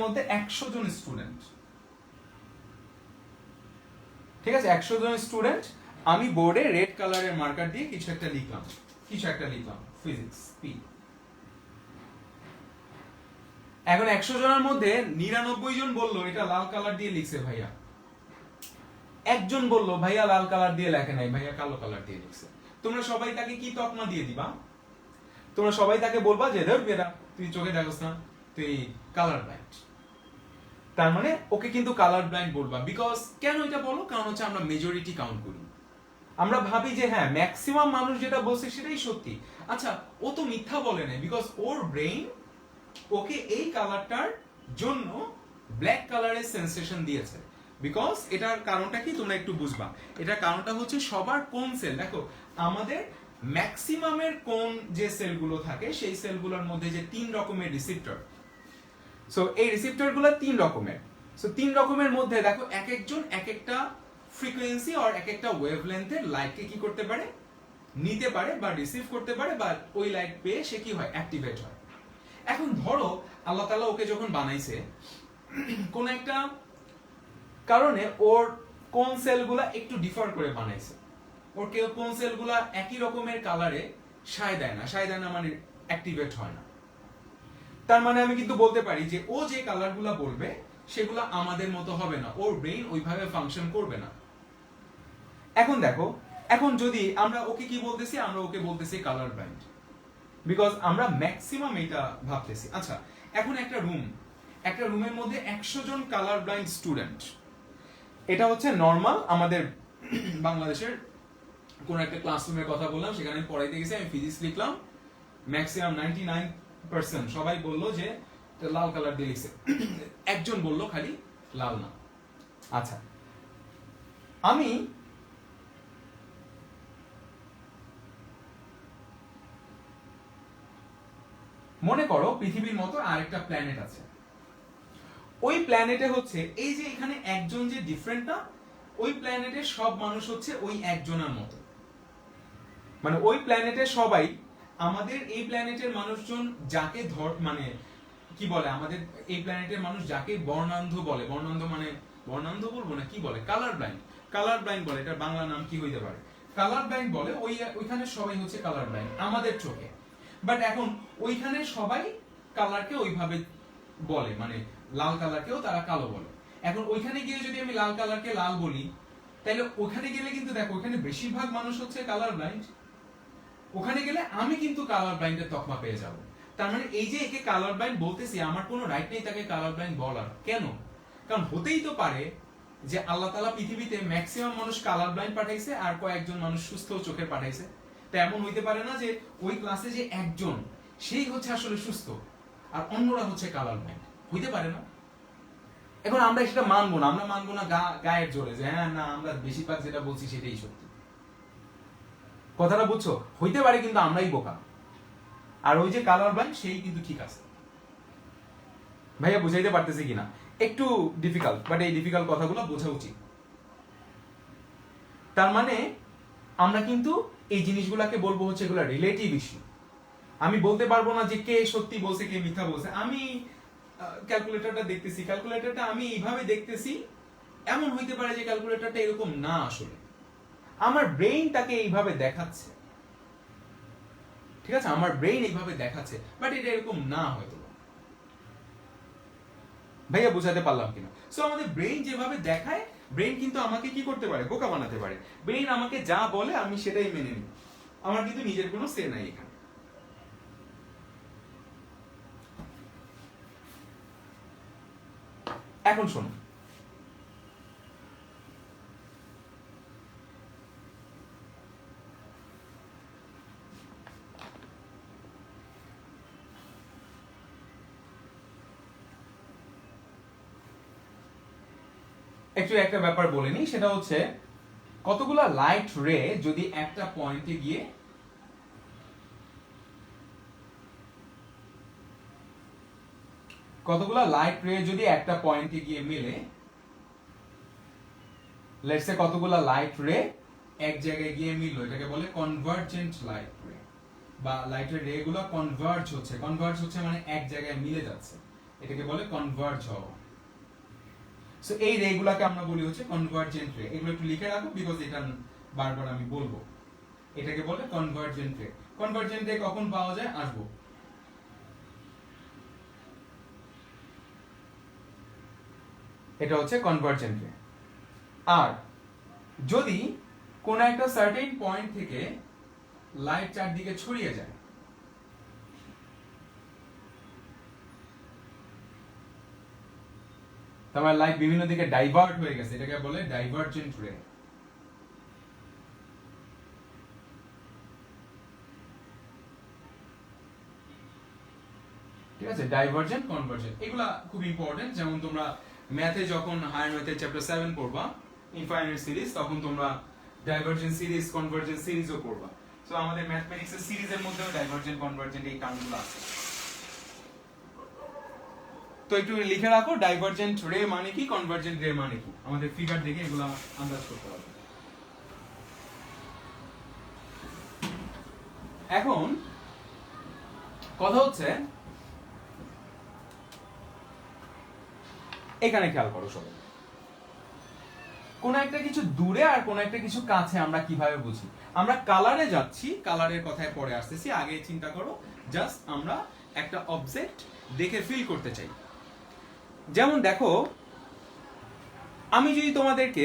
মধ্যে 100 জন স্টুডেন্ট, ঠিক আছে? 100 জন স্টুডেন্ট, আমি বোর্ডে রেড কালারের মার্কার দিয়ে কিছু একটা লিখলাম ফিজিক্স পি। এখন 100 জনের মধ্যে 99 জন বললো এটা লাল কালার দিয়ে লিখছে ভাইয়া, একজন বললো ভাইয়া লাল কালার দিয়ে লেখে নাই, ভাইয়া কালো কালার দিয়ে লিখছে। তোমরা সবাই তাকে কি তকমা দিয়ে দিবা? তোমরা সবাই তাকে বলবা যে ধর বেটা তুই চোখে দেখোস না, তুই কালার ব্লাইন্ড। তার মানে ওকে কিন্তু কালার ব্লাইন্ড বলবা। বিকজ কেন এটা বলো? কারণ হচ্ছে আমরা মেজরিটি কাউন্ট করি। আমরা ভাবি যে হ্যাঁ ম্যাক্সিমাম মানুষ যেটা বলছে সেটাই সত্যি। আচ্ছা, ও তো মিথ্যা বলে নাই, বিকজ ওর ব্রেইন ওকে এই কালারটার জন্য ব্ল্যাক কালারের সেন্সেশন দিয়েছে। বিকজ এটার কারণটা কি তোমরা একটু বুঝবা। এটার কারণটা হচ্ছে সবার কোন সেল, দেখো আমাদের ম্যাক্সিমামের কোন যে সেলগুলো থাকে সেই সেলগুলোর মধ্যে যে 3 রকমের রিসেপ্টর, সো এই রিসেপ্টর গুলো 3 রকমের। সো 3 রকমের মধ্যে দেখো এক একজন এক একটা ফ্রিকোয়েন্সি আর এক একটা ওয়েভলেন্থের লাইটকে কি করতে পারে, নিতে পারে বা রিসিভ করতে পারে, বা ওই লাইট পেয়ে সে কি হয়, অ্যাক্টিভেট হয়। এখন ধরো আল্লাহ তাআলা ওকে যখন বানাইছে কোন একটা কারণে ওর কোন সেলগুলা একটু ডিফার করে বানাইছে, ওর কেউ কোন সেলগুলা একই রকমের কালারে সায় দেয় না মানে অ্যাক্টিভেট হয় না। তার মানে আমি কিন্তু বলতে পারি যে ও যে কালারগুলা বলবে সেগুলো আমাদের মতো হবে না, ওর ব্রেইন ওইভাবে ফাংশন করবে না। এখন দেখো, এখন যদি আমরা ওকে কি বলতেছি, আমরা ওকে বলতেছি কালার ব্লাইন্ড, বিকজ আমরা ম্যাক্সিমাম এটা ভাবতেছি। আচ্ছা, এখন একটা রুমের মধ্যে 100 জন কালার ব্লাইন্ড স্টুডেন্ট, এটা হচ্ছে নর্মাল আমাদের বাংলাদেশের কোন একটা ক্লাসরুমের কথা বললাম, সেখানে পড়াইতে গেছি, আমি ফিজিক্স লিখলাম, ম্যাক্সিমাম 99% সবাই বললো যে লাল কালার দিয়ে লিখছে, একজন বললো খালি লাল না। আচ্ছা, আমি মনে করো পৃথিবীর মতো আরেকটা প্ল্যানেট আছে, ওই প্ল্যানেটে হচ্ছে এই যে এখানে একজন যে ডিফারেন্ট না, ওই প্ল্যানেটের সব মানুষ হচ্ছে ওই একজনের মতো, মানে ওই প্ল্যানেটের সবাই আমাদের এই প্ল্যানেটের মানুষজন যাকে মানে কি বলে, আমাদের এই প্ল্যানেটের মানুষ যাকে বর্ণান্ধ বলে, বর্ণান্ধ বলবো না, কি বলে, কালার ব্লাইন্ড বলে, এটার বাংলা নাম কি হইতে পারে, কালার ব্লাইন্ড বলে। ওইখানে সবাই হচ্ছে কালার ব্লাইন্ড আমাদের চোখে। বাট এখন ওইখানে সবাই কালারকে ওইভাবে বলে, মানে লাল কালারকেও তারা কালো বলে। এখন ওইখানে গিয়ে যদি আমি লাল কালারকে লাল বলি, তাহলে ওখানে গেলে কিন্তু দেখো ওখানে বেশিরভাগ মানুষ হচ্ছে কালার ব্লাইন্ড, ওখানে গেলে আমি কিন্তু কালার ব্লাইন্ডের তকমা পেয়ে যাব। তার মানে এই যে একে কালার ব্লাইন্ড বলতেছি, আমার কোনো রাইট নেই তাকে কালার ব্লাইন্ড বলার। কেন? কারণ হতেই তো পারে যে আল্লাহ তাআলা পৃথিবীতে ম্যাক্সিমাম মানুষ কালার ব্লাইন্ড পাঠাইছে আর কয়েকজন মানুষ সুস্থ চোখের পাঠাইছে, এমন হইতে পারে না যে ওই ক্লাসে যে একজন সেই হচ্ছে আসলে সুস্থ আর অন্যরা হচ্ছে কালার ব্লাইন্ড, হইতে পারে না। এখন আমরা সেটা মানবো না, আমরা মানবো না গায়ের জোরে যে হ্যাঁ না আমরা বেশিরভাগ যেটা বলছি সেটাই সত্যি। কথাটা বুঝছো? হইতে পারে কিন্তু আমরাই বোকা, আর ওই যে কালার ব্লাইন্ড সেই কিন্তু ঠিক আছে। ভাইয়া বুঝাইতে পারতেছি কিনা? একটু ডিফিকাল্ট, বাট এই ডিফিকাল্ট কথাগুলো বোঝা উচিত। তার মানে আমরা কিন্তু এই জিনিসগুলোকে বলবো হচ্ছে এগুলো রিলেটিভ ইস্যু। আমি বলতে পারবো না যে কে সত্যি বলছে কে মিথ্যা বলছে। আমি ক্যালকুলেটরটা দেখতেছি, ক্যালকুলেটরটা আমি এইভাবে দেখতেছি, এমন হইতে পারে যে ক্যালকুলেটরটা এরকম না, আসলে আমার ব্রেইন তাকে এইভাবে দেখাচ্ছে, ঠিক আছে, আমার ব্রেইন এইভাবে দেখাচ্ছে, বাট এটা এরকম না হয়তো। ভাইয়া বুঝাতে পারলাম কিনা? সো আমাদের ব্রেইন যেভাবে দেখায়, ব্রেইন কিন্তু আমাকে কি করতে পারে, বোকা বানাতে পারে। ব্রেইন আমাকে যা বলে আমি সেটাই মেনে নিই, আমার কিন্তু নিজের কোনো সে নাই এখানে। এখন শোনো, একটু একটা ব্যাপার বলে নি, সেটা হচ্ছে কতগুলা লাইট রে যদি একটা পয়েন্টে গিয়ে কতগুলা লাইট রে যদি একটা পয়েন্টে গিয়ে মেলে, লেটস সে কতগুলা লাইট রে এক জায়গায় গিয়ে মিললো, এটাকে বলে কনভার্জেন্ট লাইট রে, বা লাইটের রে গুলো কনভার্জ হচ্ছে মানে এক জায়গায় মিলে যাচ্ছে, এটাকে বলে কনভার্জ হওয়া। সো এই রে গুলাকে আমরা বলি হচ্ছে কনভার্জেন্ট রে। এগুলো একটু লিখে রাখো, বিকজ এটা বারবার আমি বলবো। এটাকে বলে কনভার্জেন্ট রে। কনভার্জেন্ট রে কখন পাওয়া যায় আসবো। এটা হচ্ছে কনভার্জেন্ট রে। আর যদি কোন একটা সার্টেন পয়েন্ট থেকে লাইট চারদিকে ছড়িয়ে যায়, তোমার লাইট বিভিন্ন দিকে ডাইভার্ট হয়ে গেছে, এটাকে বলে ডাইভার্জেন্ট রে। ঠিক আছে, ডাইভার্জেন্ট, কনভার্জেন্ট, এগুলা খুব ইম্পর্টেন্ট। যেমন তোমরা ম্যাথে যখন হায়ার ম্যাথে চ্যাপ্টার 7 পড়বা ইনফাইনাইট সিরিজ, তখন তোমরা ডাইভার্জেন্ট সিরিজ, কনভার্জেন্ট সিরিজও পড়বা। সো আমাদের ম্যাথমেটিক্সের সিরিজের মধ্যেও ডাইভার্জেন্ট, কনভার্জেন্ট এই টার্মগুলো আছে। তো একটু লিখে রাখো ডাইভার্জেন্ট রে মানে কি, কনভার্জেন্ট রে মানে কি, আমাদের ফিগার দেখে এগুলো আন্দাজ করতে হবে। এখন কথা হচ্ছে এখানে খেয়াল করো সবাই, কোন একটা কিছু দূরে আর কোন একটা কিছু কাছে আমরা কিভাবে বুঝি? আমরা কালারে যাচ্ছি, কালারের কথায় পরে আসতেছি, আগে চিন্তা করো জাস্ট আমরা একটা অবজেক্ট দেখে ফিল করতে চাই। যেমন দেখো, আমি যদি তোমাদেরকে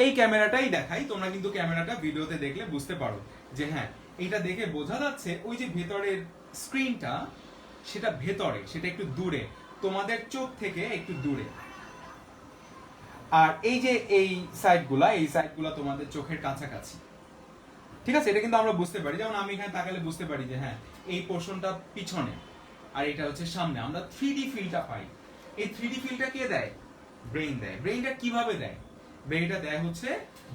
এই ক্যামেরাটাই দেখাই, তোমরা কিন্তু ক্যামেরাটা ভিডিওতে দেখলে বুঝতে পারো যে হ্যাঁ এটা দেখে বোঝা যাচ্ছে ওই যে ভেতরের স্ক্রিনটা, সেটা ভেতরে, সেটা একটু দূরে, তোমাদের চোখ থেকে একটু দূরে। আর এই যে এই সাইডগুলা তোমাদের চোখের কাছাকাছি। ঠিক আছে, এটা কিন্তু আমরা বুঝতে পারি। যেমন আমি এখানে তাকালে বুঝতে পারি যে হ্যাঁ এই পোর্শনটা পিছনে আর এটা হচ্ছে সামনে। আমরা 3D ফিলটা পাই। এই 3D ফিলটা কে দেয়? ব্রেইন দেয়। ব্রেইনটা কিভাবে দেয়? ব্রেইনটা দেয় হচ্ছে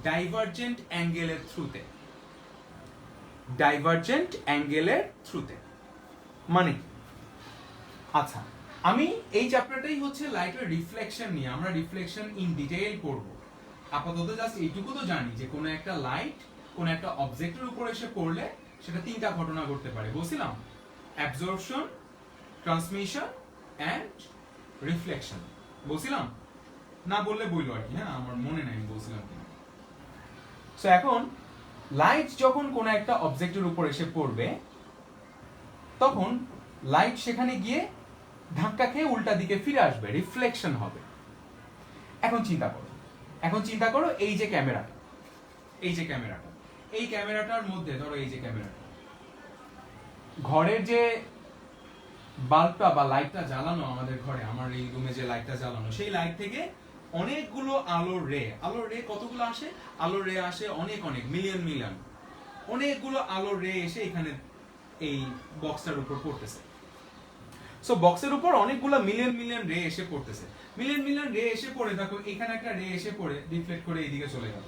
ডাইভারজেন্ট অ্যাঙ্গেলের থ্রুতে। ডাইভারজেন্ট অ্যাঙ্গেলের থ্রুতে মানে কি? আচ্ছা, আমি এই চ্যাপ্টারটাই হচ্ছে লাইটের রিফ্লেকশন নিয়ে, আমরা রিফ্লেকশন ইন ডিটেইল করব। আপাতত জাস্ট এইটুকু তো জানি যে কোনো একটা লাইট কোন একটা অবজেক্টের উপর এসে পড়লে সেটা তিনটা ঘটনা ঘটতে পারে, বলছিলাম, অ্যাবজর্পশন, ট্রান্সমিশন এন্ড রিফ্লেকশন, বলছিলাম না? বললে বইলো আর কি, হ্যাঁ আমার মনে নাই বলছিলাম কিনা। সো এখন লাইট যখন কোন একটা অবজেক্টের উপর এসে পড়বে, তখন লাইট সেখানে গিয়ে ধাক্কা খেয়ে উল্টা দিকে ফিরে আসবে, রিফ্লেকশন হবে। এখন চিন্তা করো এই যে ক্যামেরাটা, এই ক্যামেরাটার মধ্যে ধরো এই যে ক্যামেরাটা, ঘরের যে বাল্বটা বা লাইটটা জ্বালানো আমাদের ঘরে, আমার এই রুমে যে লাইটটা জ্বালানো, সেই লাইট থেকে অনেকগুলো আলোর রে কতগুলো আসে? আলোর রে আসে অনেক অনেক মিলিয়ন অনেকগুলো আলোর রে এসে এখানে এই বক্সটার উপর পড়তেছে। সো বক্সের উপর অনেকগুলো মিলিয়ন রে এসে পড়তেছে। মিলিয়ন রে এসে পড়ে, দেখো এখানে একটা রে এসে পড়ে রিফ্লেক্ট করে এইদিকে চলে গেল,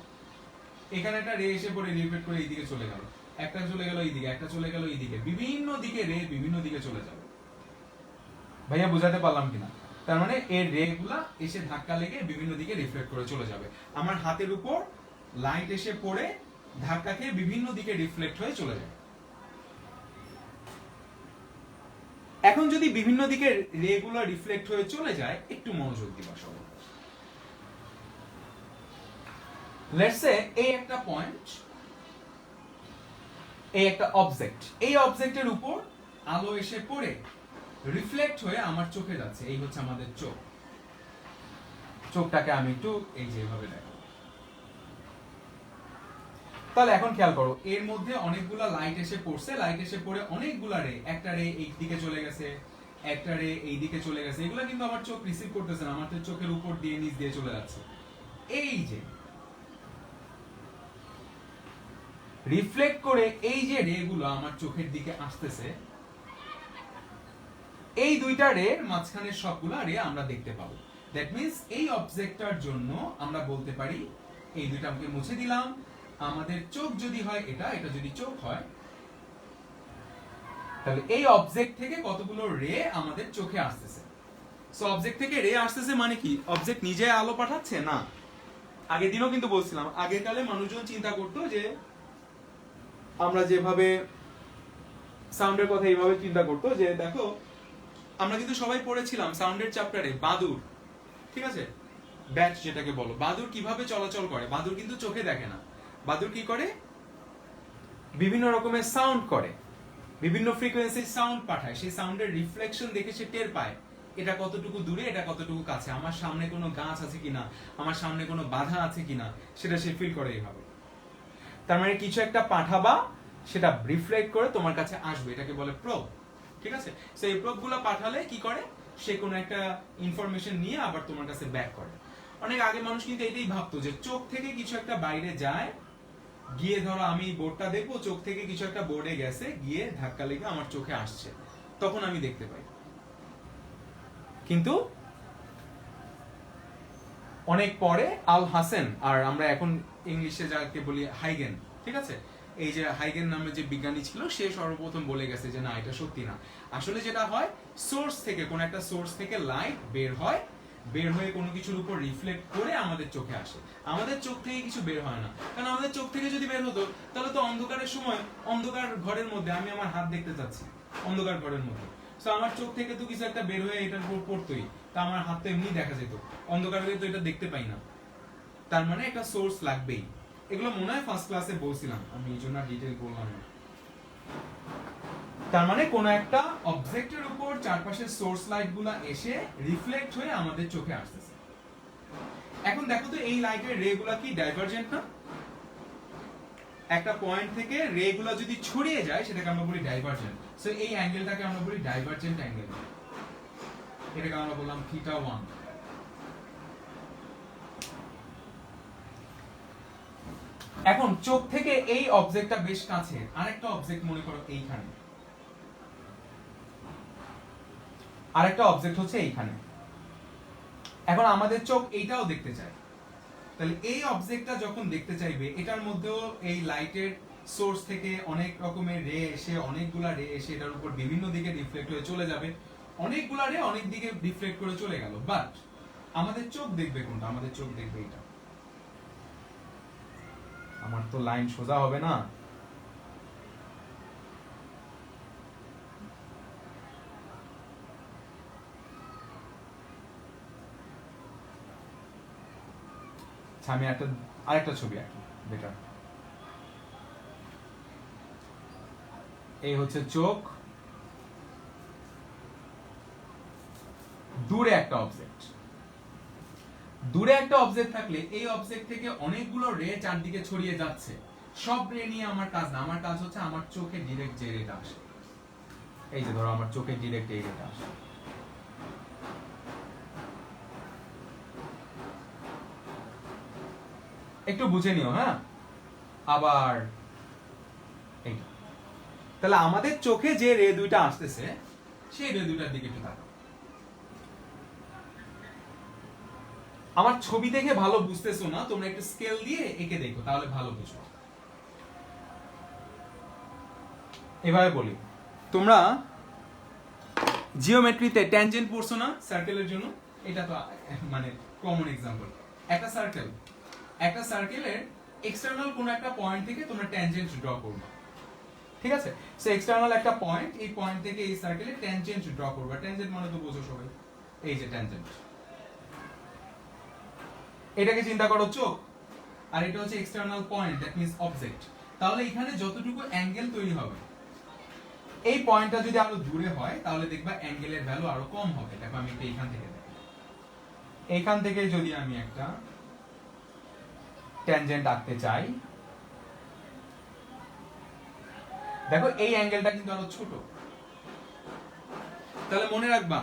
এখানে একটা রে এসে পড়ে রিফ্লেক্ট করে এইদিকে চলে গেল, একটা চলে গেল এইদিকে, একটা চলে গেল এইদিকে, বিভিন্ন দিকে রে বিভিন্ন দিকে চলে যাবে। ভাইয়া বুঝাতে পারলাম কিনা? তার মানে এর রে গুলা এসে ধাক্কা লেগে বিভিন্ন দিকে রিফ্লেক্ট করে চলে যাবে। আমার হাতের উপর লাইট এসে পড়ে ধাক্কা খেয়ে বিভিন্ন দিকে রিফ্লেক্ট হয়ে চলে যাবে। এখন যদি বিভিন্ন দিকে রে গুলো রিফ্লেক্ট হয়ে চলে যায়, একটু মনোযোগ দিবা সবাই। লেটস সে এই একটা পয়েন্ট, এই একটা অবজেক্ট, এই অবজেক্টের উপর আলো এসে পড়ে রিফ্লেক্ট হয়ে আমার চোখে যাচ্ছে। এই হচ্ছে আমাদের চোখ। চোখটাকে আমি একটু এই যে এভাবে দেখাবো। তাহলে এখন খেয়াল করো, এর মধ্যে অনেকগুলা লাইট এসে পড়ছে, লাইট এসে পড়ে অনেকগুলা রে, একটা রে এই দিকে চলে গেছে, একটা রে এই দিকে চলে গেছে, এগুলো কিন্তু আমার চোখ রিসিভ করতেছে না, আমার তো চোখের উপর দিয়ে নিচ দিয়ে চলে যাচ্ছে। এই যে রিফ্লেক্ট করে এই যে রে গুলো আমার চোখের দিকে আসতেছে, এই দুইটা রে মাঝখানের সবগুলা রে আমরা দেখতে পাবো। দ্যাট মিন্স এই অবজেক্টটার জন্য আমরা বলতে পারি, এই দুইটা আমাকে মুছে দিলাম, আমাদের চোখ যদি হয় এটা, এটা যদি চোখ হয়, তাহলে এই অবজেক্ট থেকে কতগুলো রে আমাদের চোখে আসতেছে। সো অবজেক্ট থেকে রে আসতেছে মানে কি? অবজেক্ট নিজে আলো পাঠাচ্ছে না। আগের দিনও কিন্তু বলছিলাম, আগের কালে মানুষজন চিন্তা করতো যে আমরা যেভাবে সাউন্ডের কথা এইভাবে চিন্তা করতো যে দেখো, আমরা কিন্তু সবাই পড়েছিলাম সাউন্ডের চ্যাপ্টারে বাদুড়, ঠিক আছে, ব্যাট যেটাকে বলো, বাদুড় কিভাবে চলাচল করে। বাদুড় কিন্তু চোখে দেখে না, বাদুড় কি করে? বিভিন্ন রকমের সাউন্ড করে, বিভিন্ন ফ্রিকোয়েন্সির সাউন্ড পাঠায়, সেই সাউন্ডের রিফ্লেকশন দেখে সে টের পায় এটা কতটুকু দূরে, এটা কতটুকু কাছে, আমার সামনে কোনো গাছ আছে কিনা, আমার সামনে কোনো বাধা আছে কিনা, সেটা সে ফিল করে এইভাবে। তার মানে কিছু একটা পাঠাবা, সেটা রিফ্লেক্ট করে তোমার কাছে আসবে, এটাকে বলে প্রোব, ঠিক আছে। সেই প্রোব গুলো পাঠালে কি করে? সে কোনো একটা ইনফরমেশন নিয়ে আবার তোমার কাছে ব্যাক করে। অনেক আগে মানুষ কিন্তু এটাই ভাবতো যে চোখ থেকে কিছু একটা বাইরে যায়, গিয়ে ধরো আমি বোর্ডটা দেখবো, চোখ থেকে কিছু একটা বোর্ডে গেছে, গিয়ে ধাক্কা লেগে আমার চোখে আসছে, তখন আমি দেখতে পাই। কিন্তু অনেক পরে আল হাসেন, আর আমরা এখন ইংলিশে যাকে বলি হাইগেন, ঠিক আছে, এই যে হাইগেন নামে যে বিজ্ঞানী ছিল, সে সর্বপ্রথম বলে গেছে যে না, এটা সত্যি না। আসলে যেটা হয়, সোর্স থেকে, কোন একটা সোর্স থেকে লাইট বের হয়, বের হয়ে কোনো কিছুর উপর রিফ্লেক্ট করে আমাদের চোখে আসে। আমাদের চোখ থেকে কিছু বের হয় না, কারণ আমাদের চোখ থেকে যদি বের হতো, তাহলে তো অন্ধকারের সময়, অন্ধকার ঘরের মধ্যে আমি আমার হাত দেখতে চাচ্ছি, অন্ধকার ঘরের মধ্যে, তো আমার চোখ থেকে তো কিছু একটা বের হয়ে এটার উপর পড়তোই, তা আমার হাত তো এমনি দেখা যেত, অন্ধকারে তো এটা দেখতে পাই না। তার মানে একটা সোর্স লাগবেই। এগুলো মনে হয় ফার্স্ট ক্লাসে বলছিলাম, আমি এই জন্য ডিটেইল বললাম না। তার মানে কোন একটা অবজেক্টের উপর চারপাশের সোর্স লাইট গুলা এসে রিফ্লেক্ট হয়ে আমাদের চোখে আসতেছে। এখন দেখো তো, এই লাইটের রে গুলা কি ডাইভারজেন্ট না? একটা পয়েন্ট থেকে রে গুলা যদি ছড়িয়ে যায়, সেটাকে আমরা বলি ডাইভারজেন্ট। সো এই অ্যাঙ্গেলটাকে আমরা বলি ডাইভারজেন্ট অ্যাঙ্গেল, এটাকে আমরা বললাম θ1। এখন চোখ থেকে এই অবজেক্টটা বেশ কাছে, আরেকটা অবজেক্ট মনে করো এইখানে, আরেকটা অবজেক্ট হচ্ছে এইখানে। এখন আমাদের চোখ এইটাও দেখতে চায়, তাহলে এই অবজেক্টটা যখন দেখতে চাইবে, এটার মধ্যেও এই লাইটের সোর্স থেকে অনেক রকমের রে এসে, অনেকগুলা রে এসে এটার উপর বিভিন্ন দিকে রিফ্লেক্ট হয়ে চলে যাবে, অনেকগুলা রে অনেক দিকে রিফ্লেক্ট করে চলে গেল, বাট আমাদের চোখ দেখবে কোনটা? আমাদের চোখ দেখবে এটা। আমার তো লাইন সোজা হবে না, আমি আরেকটা ছবি আঁকি বেটার। এই হচ্ছে চোখ, দূরে একটা অবজেক্ট, দূরে একটা অবজেক্ট থাকলে এই অবজেক্ট থেকে অনেকগুলো রে চারদিকে ছড়িয়ে যাচ্ছে, সব রে নিয়ে আমার কাজ না, আমার কাজ হচ্ছে আমার চোখে ডিরেক্ট যে রেটা আসে, এই যে ধরো আমার চোখে ডিরেক্ট এই রেটা আসে, একটু বুঝে নিও, হ্যাঁ। আবার এইটা, তাহলে আমাদের চোখে যে রে দুইটা আসতেছে সেই রে দুইটার দিকে একটু তাকাও। আমার ছবি দেখে ভালো বুঝতেছো না, তোমরা একটু স্কেল দিয়ে এঁকে দেখো, তাহলে ভালো বুঝো। এভাবে বলি, তোমরা জিওমেট্রিতে ট্যানজেন্ট পড়ছো না সার্কেলের জন্য? এটা তো মানে কমন এক্সাম্পল। একটা সার্কেলের এক্সটার্নাল কোন একটা পয়েন্ট থেকে তোমরা ট্যানজেন্ট ড্র করবে, ঠিক আছে? সো এক্সটার্নাল একটা পয়েন্ট, এই পয়েন্ট থেকে এই সার্কেলে ট্যানজেন্ট ড্র করবে। ট্যানজেন্ট মানে তো বোঝো সবাই, এই যে ট্যানজেন্ট। এটাকে চিন্তা করো চোখ, আর এটা হচ্ছে external point, that means object. তাহলে এখানে যতটুকু অ্যাঙ্গেল তৈরি হবে, এই পয়েন্টটা যদি আরো দূরে হয় তাহলে দেখবা অ্যাঙ্গেলের ভ্যালু আরো কম হবে। দেখো আমি একটু এইখান থেকে দেখি, এইখান থেকে যদি আমি একটা ট্যানজেন্ট আঁকতে চাই, দেখো এই অ্যাঙ্গেলটা কিন্তু আরো ছোট। তাহলে মনে রাখবা,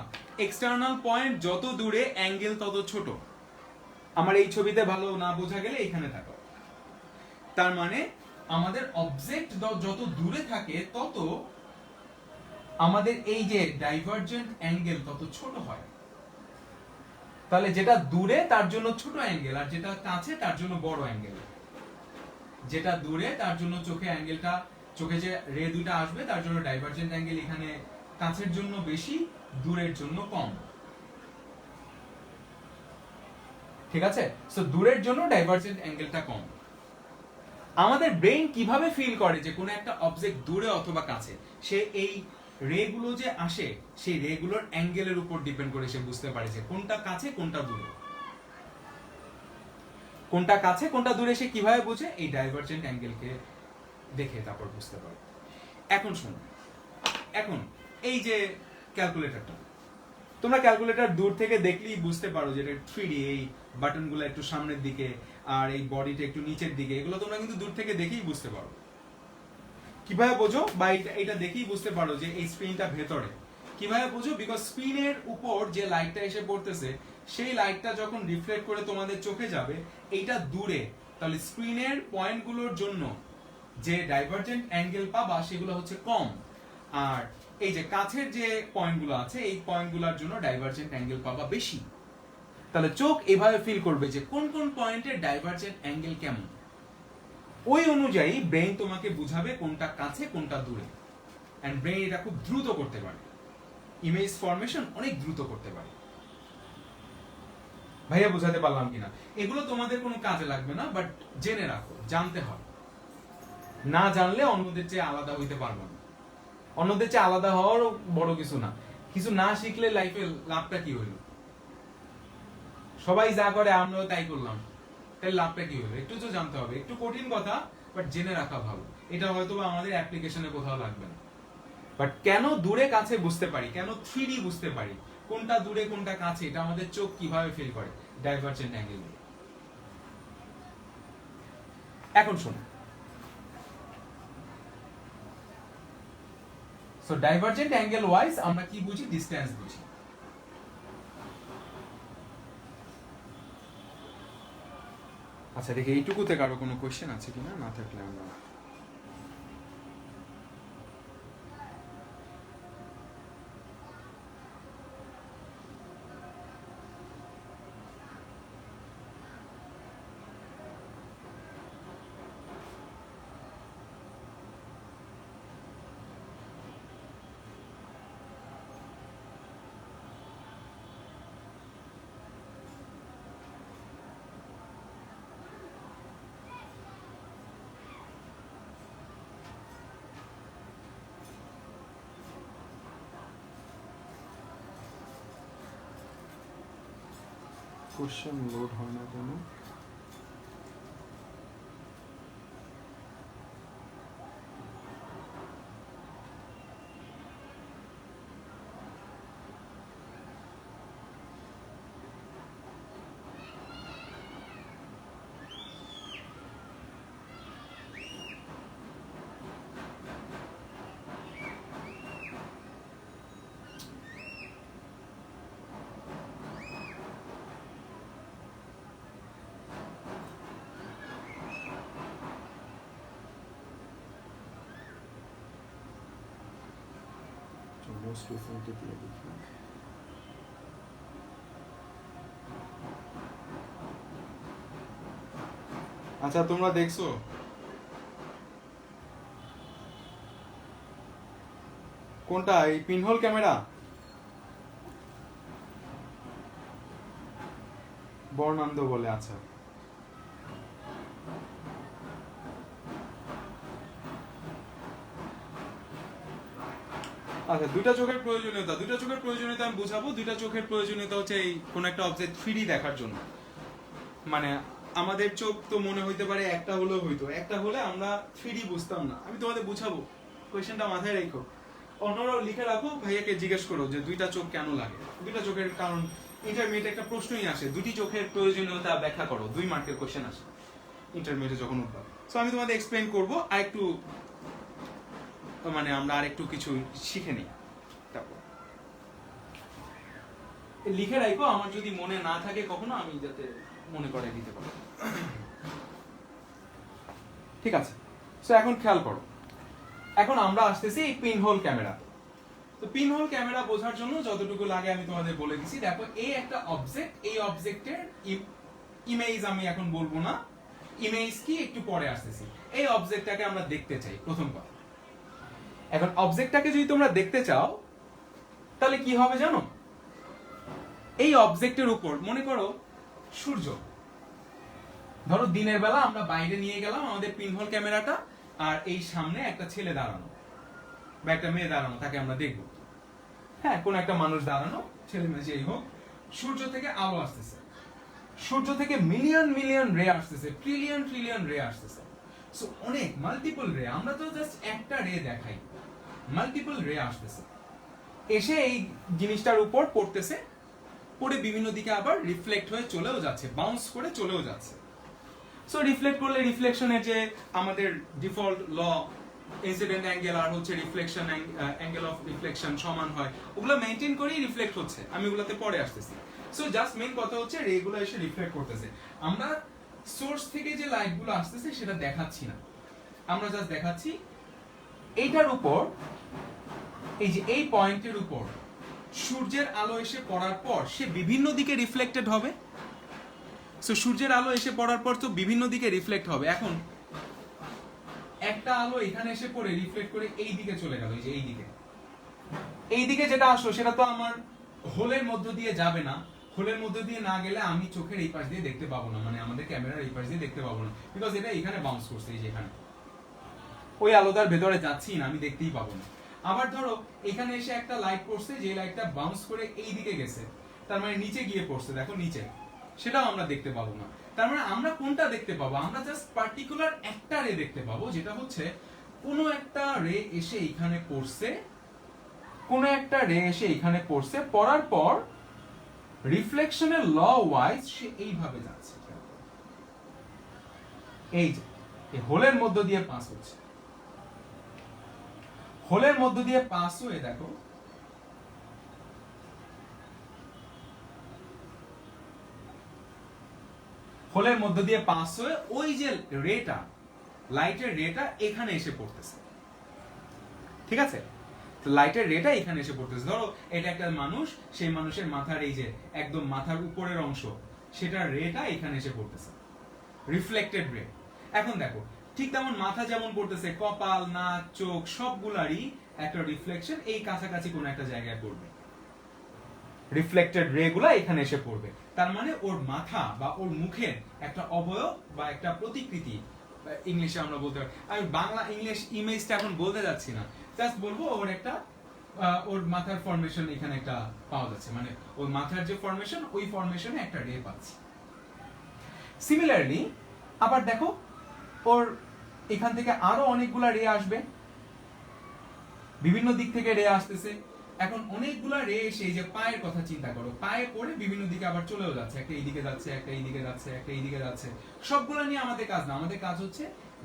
এক্সটার্নাল পয়েন্ট যত দূরে অ্যাঙ্গেল তত ছোট। আমার এই ছবিতে ভালো না বোঝা গেলে এখানে থাকো। তার মানে আমাদের অবজেক্ট যত দূরে থাকে তত আমাদের এই যে ডাইভারজেন্ট অ্যাঙ্গেল তত ছোট হয়। তাহলে যেটা দূরে তার জন্য ছোট অ্যাঙ্গেল, আর যেটা কাছে তার জন্য বড় অ্যাঙ্গেল। যেটা দূরে তার জন্য চোখে অ্যাঙ্গেলটা, চোখে যে রে দুটো আসবে তার জন্য ডাইভারজেন্ট অ্যাঙ্গেল এখানে কাছের জন্য বেশি, দূরের জন্য কম, ঠিক আছে? সো দূরের জন্য ডাইভারজেন্ট অ্যাঙ্গেলটা কম। আমাদের ব্রেইন কিভাবে ফিল করে যে কোন একটা অবজেক্ট দূরে অথবা কাছে? সে এই রে গুলো যে আসে, সেই রে গুলোর অ্যাঙ্গেলের উপর ডিপেন্ড করে সে বুঝতে পারে যে কোনটা কাছে কোনটা দূরে। কোনটা কাছে কোনটা দূরে সে কিভাবে বুঝে? এই ডাইভারজেন্ট অ্যাঙ্গেলকে দেখে তারপর বুঝতে পারে। এখন শোনো, এখন এই যে ক্যালকুলেটরটা, তোমরা ক্যালকুলেটর দূর থেকে দেখলেই বুঝতে পারো যে এটা 3D, এই বাটনগুলো একটু সামনের দিকে আর এই বডিটা একটু নিচের দিকে, এগুলো তোমরা কিন্তু দূর থেকে দেখেই বুঝতে পারো। কিভাবে বোঝো? বা এটা দেখেই বুঝতে পারো যে এই স্ক্রিনটা ভেতরে। কিভাবে বুঝো? বিকজ স্ক্রিনের উপর যে লাইটটা এসে পড়তেছে, সেই লাইটটা যখন রিফ্লেক্ট করে তোমাদের চোখে যাবে, এইটা দূরে, তাহলে স্ক্রিনের পয়েন্টগুলোর জন্য যে ডাইভারজেন্ট অ্যাঙ্গেল পাবা সেগুলো হচ্ছে কম, আর এই যে কাছের যে পয়েন্টগুলো আছে এই পয়েন্টগুলোর জন্য ডাইভারজেন্ট অ্যাঙ্গেল পাবা বেশি। তাহলে চোখ এভাবে ফিল করবে যে কোন কোন পয়েন্টের ডাইভারজেন্ট অ্যাঙ্গেল কেমন, ওই অনুযায়ী ব্রেইন তোমাকে বুঝাবে কোনটা কাছে কোনটা দূরে। এন্ড ব্রেইন এটা খুব দ্রুত করতে পারে, ইমেজ ফরমেশন অনেক দ্রুত করতে পারে। ভাইয়া বুঝাতে পারলাম কিনা? এগুলো তোমাদের কোনো কাজে লাগবে না, বাট জেনে রাখো, জানতে হবে। না জানলে অন্যদের চেয়ে আলাদা হইতে পারবো না। অন্যদের চেয়ে আলাদা হওয়ার বড় কিছু না। কিছু না শিখলে লাইফে লাভটা কি হইল? সবাই যা করে আমরাও তাই করলাম, তাই লাভটা কি হলো? একটু তো জানতে হবে। একটু কঠিন কথা, বাট জেনে রাখা ভালো। এটা হয়তো আমাদের অ্যাপ্লিকেশনে কোথাও লাগবে না, বাট কেন দূরে কাছে বুঝতে পারি, কেন 3D বুঝতে পারি, কোনটা দূরে কোনটা কাছে, এটা আমাদের চোখ কিভাবে ফিল করে ডাইভারজেন্ট অ্যাঙ্গেল। এখন শোনো, সো ডাইভারজেন্ট অ্যাঙ্গেল ওয়াইজ আমরা কি বুঝি? ডিসটেন্স বুঝি। আচ্ছা দেখি এইটুকুতে কারো কোনো কোশ্চেন আছে কিনা, না থাকলে আমরা কোশ্চেন লোড হয় না কেন? মোস্ট রিসেন্টলি দিয়ে দেখি। আচ্ছা তোমরা দেখছো কোনটা, এই পিনহোল ক্যামেরা? বর্ণান্ধ বলে, আচ্ছা আচ্ছা দুইটা চোখের প্রয়োজনীয়তা আমি বুঝাবো। দুইটা চোখের প্রয়োজনীয়তা হচ্ছে এই কোন একটা অবজেক্ট 3D দেখার জন্য। মানে আমাদের চোখ তো মনে হইতে পারে একটা হলেও হইতো, একটা হলে আমরা 3D বুঝতাম না। আমি তোমাদের বুঝাবো, কোয়েশ্চেনটা মাথায় রেখো। অন্যরাও লিখে রাখো, ভাইয়াকে জিজ্ঞেস করো যে দুইটা চোখ কেন লাগে। দুইটা চোখের কারণ ইন্টারমিডিয়েট একটা প্রশ্নই আসে, দুটি চোখের প্রয়োজনীয়তা ব্যাখ্যা করো, 2 মার্কের কোয়েশ্চেন আসে ইন্টারমিডিয়েটে যখন উঠবা। সো আমি তোমাদের এক্সপ্লেইন করবো, আর একটু মানে আমরা আর একটু কিছু শিখে নিই। তারপর লিখে রাখো, আমার যদি মনে না থাকে কখনো আমি যাতে মনে করে দিতে পারো। ঠিক আছে, সো এখন খেয়াল করো, এখন আমরা আসতেছি এই পিনহোল ক্যামেরা। তো পিনহোল ক্যামেরা বোঝার জন্য যতটুকু লাগে আমি তোমাদের বলে দিছি। দেখো এই একটা অবজেক্ট, এই অবজেক্টের ইমেজ আমি এখন বলবো না, ইমেজ কি একটু পরে আসতেছি। এই অবজেক্টটাকে আমরা দেখতে চাই, প্রথম কথা। এখন অবজেক্টটাকে যদি তোমরা দেখতে চাও তাহলে কি হবে জানো? এই অবজেক্টের উপর মনে করো সূর্য, ধরো দিনের বেলা আমরা বাইরে নিয়ে গেলাম আমাদের পিনহোল ক্যামেরাটা, আর এই সামনে একটা ছেলে দাঁড়ানো বা একটা মেয়ে দাঁড়ানো, তাকে আমরা দেখব। হ্যাঁ, কোন একটা মানুষ দাঁড়ানো, ছেলে মেয়ে যেই হোক। সূর্য থেকে আলো আসতেছে, সূর্য থেকে মিলিয়ন মিলিয়ন রে আসতেছে, ট্রিলিয়ন ট্রিলিয়ন রে আসতেছে। সো অনেক মাল্টিপল রে, আমরা তো জাস্ট একটা রে দেখাই, মাল্টিপল রে আসতেছে, এসে এই জিনিসটার উপর পড়তেছে, পড়ে বিভিন্ন দিকে আবার রিফ্লেক্ট হয়ে চলেও যাচ্ছে, বাউন্স করে চলেও যাচ্ছে। সো রিফ্লেক্ট করলে রিফ্লেকশনের যে আমাদের ডিফল্ট ল, ইনসিডেন্ট অ্যাঙ্গেল আর হচ্ছে রিফ্লেকশন অ্যাঙ্গেল অফ রিফ্লেকশন সমান হয়, ওগুলো মেইনটেইন করেই রিফ্লেক্ট হচ্ছে। আমি ওগুলোতে পরে আসতেছি। সো জাস্ট মেইন কথা হচ্ছে রেগুলো এসে রিফ্লেক্ট করতেছে। আমরা সোর্স থেকে যে লাইটগুলো আসতেছে সেটা দেখাচ্ছি না, আমরা জাস্ট দেখাচ্ছি এইটার উপর, এই যে এই পয়েন্টের উপর সূর্যের আলো এসে পড়ার পর সে বিভিন্ন দিকে রিফ্লেক্টেড হবে। সো সূর্যের আলো এসে পড়ার পর তো বিভিন্ন দিকে রিফ্লেক্ট হবে। এখন একটা আলো এখানে এসে পড়ে রিফ্লেক্ট করে এই দিকে চলে গেল, এই যে এই দিকে যেটা আসলো সেটা তো আমার হোলের মধ্য দিয়ে যাবে না। হোলের মধ্য দিয়ে না গেলে আমি চোখের এই পাশ দিয়ে দেখতে পাবো না, মানে আমাদের ক্যামেরার এই পাশ দিয়ে দেখতে পাবো না, বিকজ এটা এখানে বাউন্স করছে, এই যে এখানে ওই আলোটার ভেতরে যাচ্ছি না, আমি দেখতেই পাবো না। আবার ধরো এখানে এসে একটা লাইট পড়ছে, যে লাইটটা বাউন্স করে এই দিকে গেছে, তার মানে নিচে গিয়ে পড়ছে, দেখো নিচে, সেটাও আমরা দেখতে পাবো না। তার মানে আমরা কোনটা দেখতে পাবো? আমরা জাস্ট পার্টিকুলার একটা রে দেখতে পাবো, যেটা হচ্ছে কোনো একটা রে এসে এখানে পড়ছে, কোনো একটা রে এসে এখানে পড়ছে, পড়ার পর রিফ্লেকশনের ল ওয়াইজ সে এইভাবে যাচ্ছে, এই যে এই হোলের মধ্য দিয়ে পাস হচ্ছে, হোলের মধ্য দিয়ে পাস হয়ে দেখো হোলের মধ্য দিয়ে পাস হয়ে ওই যে রেটা, লাইটের রেটা এখানে এসে পড়তেছে। ঠিক আছে, তো লাইটের রেটা এখানে এসে পড়তেছে। ধরো এটা একটা মানুষ, সেই মানুষের মাথার এই যে একদম মাথার উপরের অংশ, সেটার রেটা এখানে এসে পড়তেছে, রিফ্লেক্টেড রে। এখন দেখো ঠিক তেমন মাথা যেমন পড়তেছে, কপাল, নাক, চোখ সবগুলারই একটা রিফ্লেকশন এই কাছাকাছি কোন একটা জায়গায় পড়বে, রিফ্লেক্টেড রে গুলা এখানে এসে পড়বে। তার মানে ওর মাথা বা ওর মুখের একটা অবয়ব বা একটা প্রতিকৃতি, ইংলিশে আমরা বলতে পারি, আমি বাংলা ইংলিশ ইমেজটা এখন বলতে যাচ্ছি না, জাস্ট বলবো ওর একটা ওর মাথার ফরমেশন এখানে একটা পাওয়া যাচ্ছে, মানে ওর মাথার যে ফরমেশন, ওই ফরমেশনে একটা রে পাচ্ছি। সিমিলারলি আবার দেখো ওর এখান থেকে আরো অনেকগুলা রে আসবে, বিভিন্ন দিক থেকে রে আসতেছে। এখন অনেকগুলা রে এসে, যে পায়ের কথা চিন্তা করো, পায়ে পড়ে বিভিন্ন দিকে আবার চলেও যাচ্ছে, একটা এইদিকে যাচ্ছে, একটা এইদিকে যাচ্ছে, একটা এইদিকে যাচ্ছে। সবগুলো নিয়ে আমাদের কাজ না, আমাদের কাজ হচ্ছে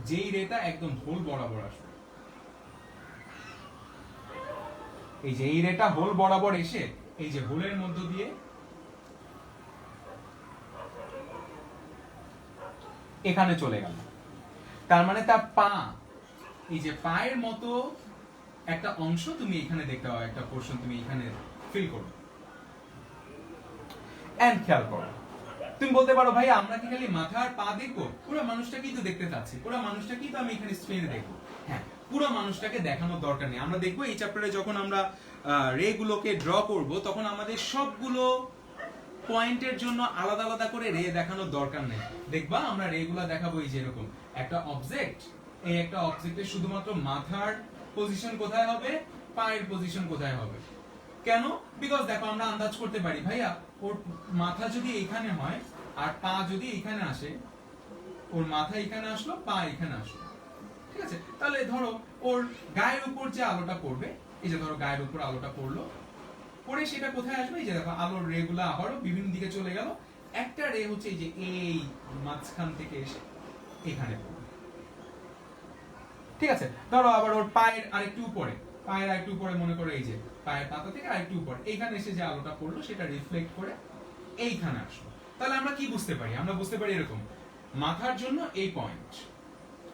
যেই রেটা একদম হোল বরাবর আসবে, এই যে এই রেটা হোল বরাবর এসে এই যে হোলের মধ্য দিয়ে এখানে চলে গেল। তার মানে তার পা, এই যে পায়ের মতো একটা অংশ তুমি এখানে দেখতে পাবে, একটা পোর্শন তুমি এখানে ফিল করো। এন্ড খেয়াল করো, তুমি বলতে পারো ভাই আমরা কি খালি মাথা আর পা দেখবো? পুরো মানুষটাকেই তো দেখতে চাচ্ছি, পুরো মানুষটাকেই তো আমি এখানে স্ক্রিনে দেখবো। হ্যাঁ, পুরো মানুষটাকে দেখানোর দরকার নেই। আমরা দেখবো এই চ্যাপ্টারে যখন আমরা রে গুলোকে ড্র করব, তখন আমাদের সবগুলো পয়েন্টের জন্য আলাদা আলাদা করে রে দেখানোর দরকার নেই। দেখবা আমরা রে গুলা দেখাবো এই যেরকম একটা অবজেক্ট, এই একটা অবজেক্টের শুধুমাত্র মাথার পজিশন কোথায় হবে, পায়ের পজিশন কোথায় হবে। কেন? বিকজ দেখো আমরা আন্দাজ করতে পারি ভাইয়া ওর মাথা যদি এখানে হয় আর পা যদি এখানে আসে, ওর মাথা এখানে আসলো, পা এখানে আসলো, ঠিক আছে? তাহলে ধরো ওর গায়ের উপর যে আলোটা পড়বে, এই যে ধরো গায়ের উপর আলোটা পড়লো, পড়ে সেটা কোথায় আসবে? এই যে দেখো আলোর রে গুলো আবারও বিভিন্ন দিকে চলে গেল। একটা রে হচ্ছে এই যে এই মাঝখান থেকে এসে এখানে পড়বে, ঠিক আছে? ধরো আবার ওর পায়ের আরেকটু উপরে, পায়ের আরেকটু উপরে মনে করো এই যে পায়ের পাতা থেকে আরেকটু উপরে, এইখানে এসে যে আলোটা পড়লো সেটা রিফ্লেক্ট করে এইখানে আসলো। তাহলে আমরা কি বুঝতে পারি? আমরা বুঝতে পারি এরকম, মাথার জন্য এই পয়েন্ট,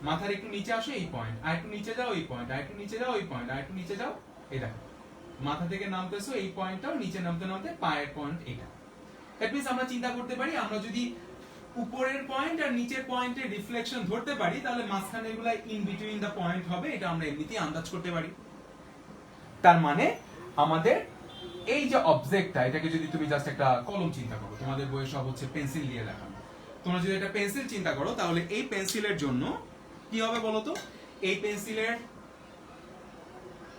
মাথার একটু নিচে আসো এই পয়েন্ট, আর একটু নিচে যাও এই পয়েন্ট, আর একটু নিচে যাও এই পয়েন্ট, আর একটু নিচে যাও, এটা মাথা থেকে নামতেছো এই পয়েন্টটাও, নিচে নামতে নামতে পায়ের পয়েন্ট এটা। দ্যাট মিন্স আমরা চিন্তা করতে পারি আমরা যদি উপরের পয়েন্ট আর নিচের পয়েন্টের রিফ্লেকশন ধরতে পারি, তাহলে মাঝখানে এগুলা ইন বিটুইন দা পয়েন্ট হবে, এটা আমরা এমনিতেই আন্দাজ করতে পারি। তার মানে আমাদের এই যে অবজেক্টটা, এটাকে যদি তুমি জাস্ট একটা কলম চিন্তা করো, তোমাদের বইয়ে সব হচ্ছে পেন্সিল দিয়ে দেখানো। তোমরা যদি একটা পেন্সিল চিন্তা করো, তাহলে এই পেন্সিলের জন্য কি হবে বলো তো? এই পেন্সিলের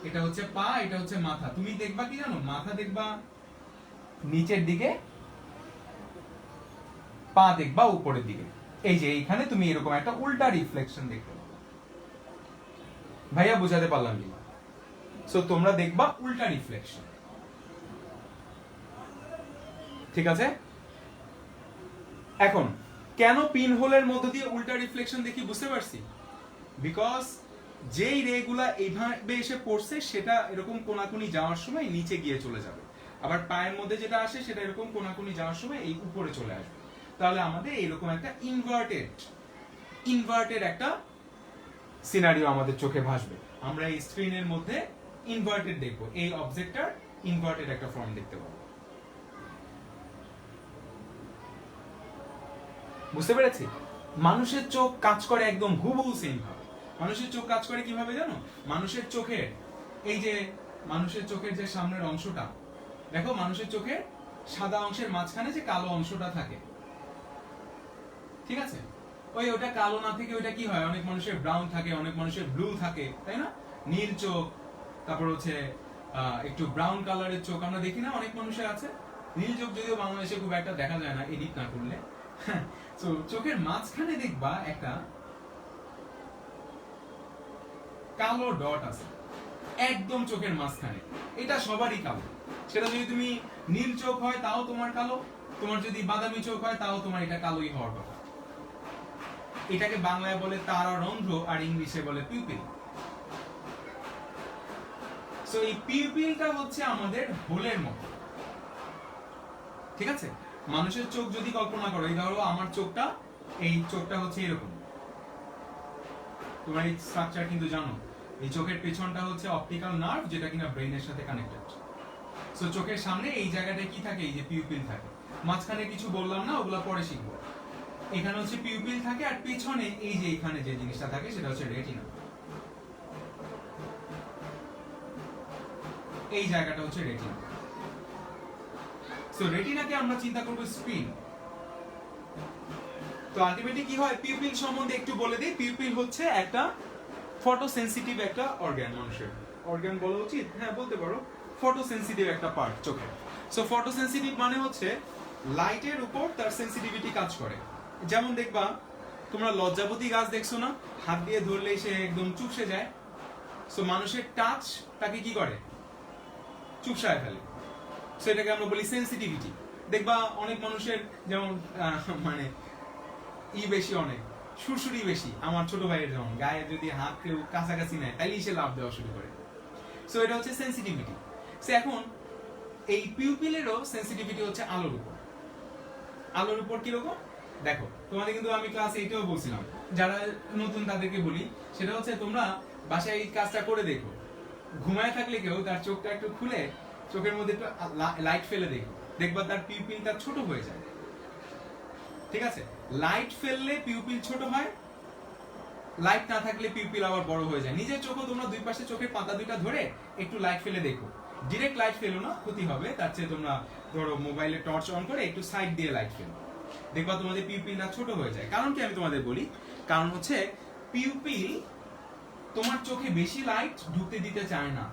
এটা হচ্ছে পা, এটা হচ্ছে মাথা। তুমি দেখবা কি জানো? মাথা দেখবা নিচের দিকে, পা দেখবা উপরের দিকে। এই যে এইখানে তুমি এরকম একটা উল্টা রিফ্লেকশন দেখতে পাবে। ভাইয়া বুঝাতে পারলাম কি? সো তোমরা দেখবা উল্টা রিফ্লেকশন, ঠিক আছে? এখন কেন পিন হোলের মধ্য দিয়ে উল্টা রিফ্লেকশন দেখি বুঝতে পারছি? বিকজ যেই রে গুলা এইভাবে এসে পড়ছে সেটা এরকম কোনাকুনি যাওয়ার সময় নিচে গিয়ে চলে যাবে, আবার পায়ের মধ্যে যেটা আসে সেটা এরকম কোনাকুনি যাওয়ার সময় এই উপরে চলে আসবে। তাহলে আমাদের এরকম একটা ইনভার্টেড একটা সিনারিও আমাদের চোখে ভাসবে। আমরা এই স্ক্রিনের মধ্যে ইনভার্টেড দেখবো, এই অবজেক্টটার ইনভার্টেড একটা ফর্ম দেখতে পাবো। বুঝতে পেরেছি? মানুষের চোখ কাজ করে একদম হুবহু সেম ভাবে। মানুষের চোখ কাজ করে কিভাবে জানো? মানুষের চোখের এই যে মানুষের চোখের যে সামনের অংশটা, দেখো মানুষের চোখের সাদা অংশের মাঝখানে যে কালো অংশটা থাকে, ঠিক আছে? ওটা কালো না থেকে ওইটা কি হয়, অনেক মানুষের ব্রাউন থাকে, অনেক মানুষের ব্লু থাকে, তাই না? নীল চোখ, তারপর হচ্ছে একটু ব্রাউন কালারের চোখ আমরা দেখি না অনেক মানুষের আছে। নীল চোখ যদিও বাংলাদেশে খুব একটা দেখা যায় না এডিট না করলে। তো চোখের মাঝখানে দেখবা একটা কালো ডট আছে একদম চোখের মাঝখানে, এটা সবারই কালো। সেটা যদি তুমি নীল চোখ হয় তাও তোমার কালো, তোমার যদি বাদামি চোখ হয় তাও তোমার এটা কালোই হওয়ার কথা। এটাকে বাংলায় বলে তারারন্ধ্র আর ইংলিশে বলে পিউপিল। সো এই পিউপিলটা হচ্ছে আমাদের হোলের মতো, ঠিক আছে? মানুষের চোখ যদি কল্পনা করো, এই ধরো আমার চোখটা, এই চোখটা হচ্ছে এরকম, তোমার এই স্ট্রাকচার কিন্তু জানো, এই চোখের পেছনটা হচ্ছে অপটিক্যাল নার্ভ যেটা কিনা ব্রেইনের সাথে কানেক্টেড। সো চোখের সামনে এই জায়গাটায় কি থাকে? এই যে পিউপিল থাকে। মাঝখানে কিছু বললাম না, ওগুলা পরে শিখবো। এখানে হচ্ছে পিউপিল থাকে, আর পেছনে এই যে এখানে যে জিনিসটা থাকে সেটা হচ্ছে রেটিনা। এই জায়গাটা হচ্ছে রেটিনা। সো রেটিনাকে আমরা চিন্তা করব স্ক্রিন। তো আলটিমেটলি কি হয়, পিউপিল সম্বন্ধে একটু বলে দিই। পিউপিল হচ্ছে একটা ফটোসেনসিটিভ একটা অর্গান, মানুষের অর্গান বলা উচিত, হ্যাঁ বলতে পারো, ফটোসেনসিটিভ একটা পার্ট চোখের। সো ফটোসেনসিটিভ মানে হচ্ছে লাইটের উপর তার সেনসিটিভিটি কাজ করে। যেমন দেখবা তোমরা লজ্জাবতী গাছ দেখছো না, হাত দিয়ে ধরলেই সে একদম চুপসে যায়। সো মানুষের টাচ তাকে কি করে? চুপসায় ফেলে। সো এটাকে আমরা বলি সেনসিটিভিটি। দেখবা অনেক মানুষের যেমন মানে বেশি, অনেক সুরসুরি বেশি। আমার ছোট ভাইয়ের যেমন গায়ে যদি হাত কেউ কাছাকাছি নেয় তাইলেই সে লাভ দেওয়া শুরু করে। সো এটা হচ্ছে সেনসিটিভিটি। সো এখন এই পিউপিলেরও সেনসিটিভিটি হচ্ছে আলোর উপর। আলোর উপর কিরকম দেখো, তোমাদের কিন্তু আমি ক্লাস 8এও বলছিলাম, যারা নতুন তাদেরকে বলি, সেটা হচ্ছে তোমরা বাসায় এই কাজটা করে দেখো। ঘুমায় থাকলে কেউ তার চোখটা একটু খুলে চোখের মধ্যে একটু লাইট ফেলে দেখবা তার পিউপিলটা ছোট হয়ে যায়। ঠিক আছে, লাইট ফেললে পিউপিল ছোট হয়, লাইট না থাকলে পিউপিল আবার বড় হয়ে যায়। নিজের চোখও তোমরা দুই পাশে চোখের পাতা দুইটা ধরে একটু লাইট ফেলে দেখো, ডিরেক্ট লাইট ফেলো না, ক্ষতি হবে। তার চেয়ে তোমরা ধরো মোবাইলে টর্চ অন করে একটু সাইড দিয়ে লাইট ফেলো, দেখবা তোমাদের পিউপিলটা ছোট হয়ে যায়। কারণ কি আমি তোমাদের বলি, কারণ হচ্ছে পিউপিল তোমার চোখে বেশি লাইট ঢুকতে দিতে চায় না।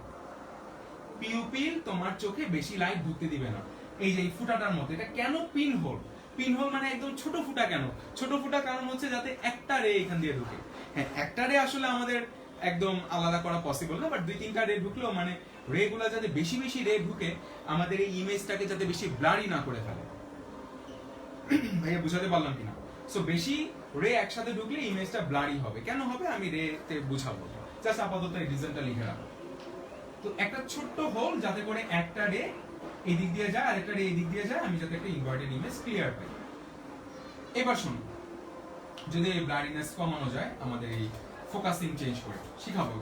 পিউপিল তোমার চোখে বেশি লাইট ঢুকতে দিবে না। এই যে এই ফুটাটার মতো, এটা কেন পিন হোল? পিন হোল মানে একদম ছোট ফুটা। কেন ছোট ফুটা? কারণ হচ্ছে যাতে একটা রে এখান দিয়ে ঢুকে। হ্যাঁ, একটা রে আসলে আমাদের একদম আলাদা করা পসিবল না, বাট দুই তিনটা রে ঢুকলেও মানে রে গুলা যাতে বেশি বেশি রে ঢুকে আমাদের এই ইমেজটাকে যাতে বেশি ব্লারি না করে ফেলে। ভাইয়া বুঝাতে পারলাম কিনা? সো বেশি রে একসাথে ঢুকলে ইমেজটা ব্লারি হবে। কেন হবে আমি রে তে বুঝাবো, জাস্ট আপাতত এই রিজনটা লিখে রাখো। তো একটা ছোট্ট হোল যাতে করে একটা রে এই দিক দিয়ে যায় আর একটা রে এই দিক দিয়ে যায়, আমি যাতে একটা ইনভার্টেড ইমেজ ক্লিয়ার পাই। এবার শোনো, যদি এই ব্লারিনেস কমানো যায় আমাদের এই ফোকাসিং চেঞ্জ করে, শিখাবো।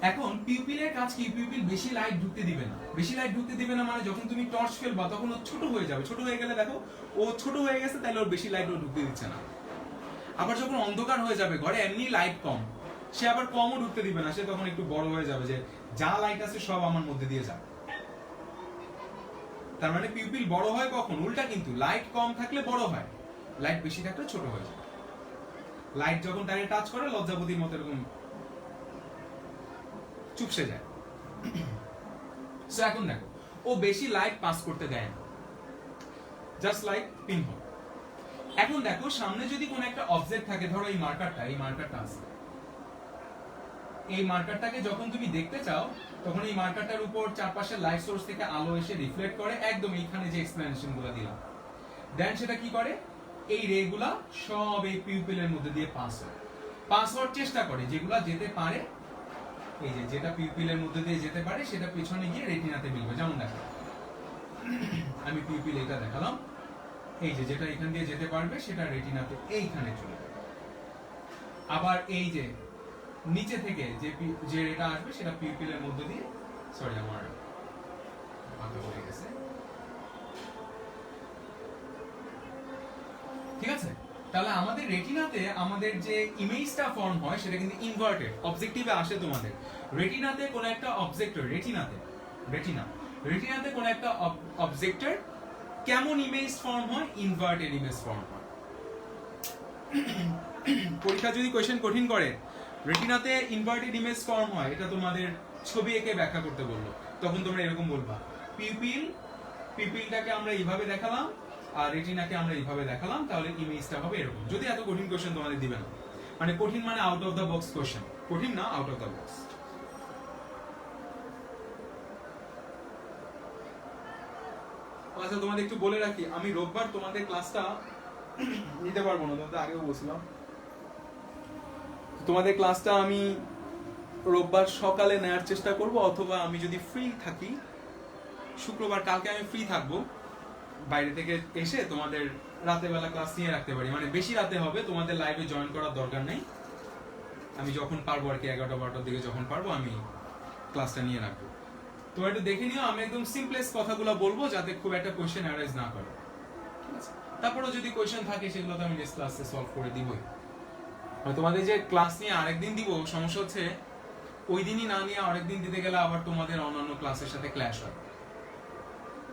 এখন পিউপিলের কাজ কি? পিউপিল বেশি লাইট ঢুকতে দিবে না। বেশি লাইট ঢুকতে দিবে না মানে যখন তুমি টর্চ ফেলবা তখন ও ছোট হয়ে যাবে। ছোট হয়ে গেলে দেখো ও ছোট হয়ে গেছে, তাহলে ওর বেশি লাইট ও ঢুকতে দিচ্ছে না। আবার যখন অন্ধকার হয়ে যাবে, ঘরে এমনি লাইট কম, সে আবার কমও ঢুকতে দিবে না। সে তখন একটু বড় হয়ে যাবে, যে যা লাইট আছে সব আমার মধ্যে দিয়ে যাবে। তার মানে পিউপিল বড় হয় কখন? উল্টা কিন্তু, লাইট কম থাকলে বড় হয়, লাইট বেশি থাকলে ছোট হয়ে যায়। লাইট যখন তাকে টাচ করে লজ্জাপতির মতো এরকম চুপসে যায়। সো এখন দেখো, ও বেশি লাইট পাস করতে দেয় না, জাস্ট লাইক পিন হোল। এখন দেখো, সামনে যদি কোনো একটা অবজেক্ট থাকে, ধরো এই মার্কারটা আছে, এই মার্কারটাকে যখন তুমি দেখতে চাও তখন এই মার্কারটার উপর চারপাশে লাইট সোর্স থেকে আলো এসে রিফ্লেক্ট করে, একদম এইখানে যে এক্সপ্লেনেশন গুলো দিলাম, দেন সেটা কি করে, এই রে গুলা সব এই পিউপিলের মধ্যে দিয়ে পাস হওয়ার চেষ্টা করে। যেগুলা যেতে পারে, এই যে যেটা পিউপিলের মধ্যে দিয়ে যেতে পারে সেটা পেছনে গিয়ে রেটিনাতে মিলবে। যেমন দেখো, আমি পিউপিল এটা দেখালাম, এই যে যেটা এখান দিয়ে যেতে পারবে সেটা রেটিনাতে এইখানে চলে যাবে। আবার এই যে নিচে থেকে যে রেটা আসবে সেটা পিউপিলের মধ্যে দিয়ে, সরি আমার আঁকা হয়ে গেছে, ঠিক আছে। তাহলে আমাদের রেটিনাতে আমাদের যে ইমেজটা ফর্ম হয় সেটা কিন্তু ইনভার্টেড। অবজেক্টিভে আসে তোমাদের রেটিনাতে কোন একটা অবজেক্টের, রেটিনাতে কোন একটা অবজেক্টের কেমন ইমেজ ফর্ম হয়? ইনভার্টেড ইমেজ ফর্ম হয়। পরীক্ষা যদি কোশ্চেন কঠিন করে, রেটিনাতে ইনভার্টেড ইমেজ ফর্ম হয়, এটা তোমাদের ছবি এঁকে ব্যাখ্যা করতে বললো, তখন তোমরা এরকম বলবা, পিউপিলটাকে আমরা এইভাবে দেখালাম আর রেটিনাকে আমরা এইভাবে দেখালাম, তাহলে ইমেজটা হবে এরকম। যদি এত কঠিন কোশ্চেন তোমাদের দিবে না, মানে কঠিন মানে out of the box question, কঠিন না, আউট অফ দ্য বক্স। আচ্ছা, তোমাদের একটু বলে রাখি, আমি রোববার তোমাদের ক্লাসটা নিতে পারবো না, তোমাদের আগেও বলছিলাম। তোমাদের ক্লাসটা আমি রোববার সকালে নেওয়ার চেষ্টা করব, অথবা আমি যদি ফ্রি থাকি শুক্রবার, কালকে আমি ফ্রি থাকবো, বাইরে থেকে এসে তোমাদের রাতে বেলা ক্লাস নিয়ে রাখতে পারি। মানে বেশি রাতে হবে, তোমাদের লাইভে জয়েন করার দরকার নেই, আমি যখন পারবো আর কি, 11টা-12টার দিকে যখন পারবো আমি ক্লাসটা নিয়ে রাখবো। তো একটু দেখে নিও, আমি একদম সিম্পলেস্ট কথাগুলো বলবো যাতে খুব একটা কোশ্চেন অ্যারাইজ না করে, ঠিক আছে। তারপরে যদি কোশ্চেন থাকে সেগুলো তো আমি নেক্সট ক্লাসে সলভ করে দিবই। তোমাদের যে ক্লাস নিয়ে আরেকদিন দিব, সমস্যা হচ্ছে ওই দিনই না নিয়ে আরেকদিন দিতে গেলে আবার তোমাদের অন্যান্য ক্লাসের সাথে ক্ল্যাশ হয়,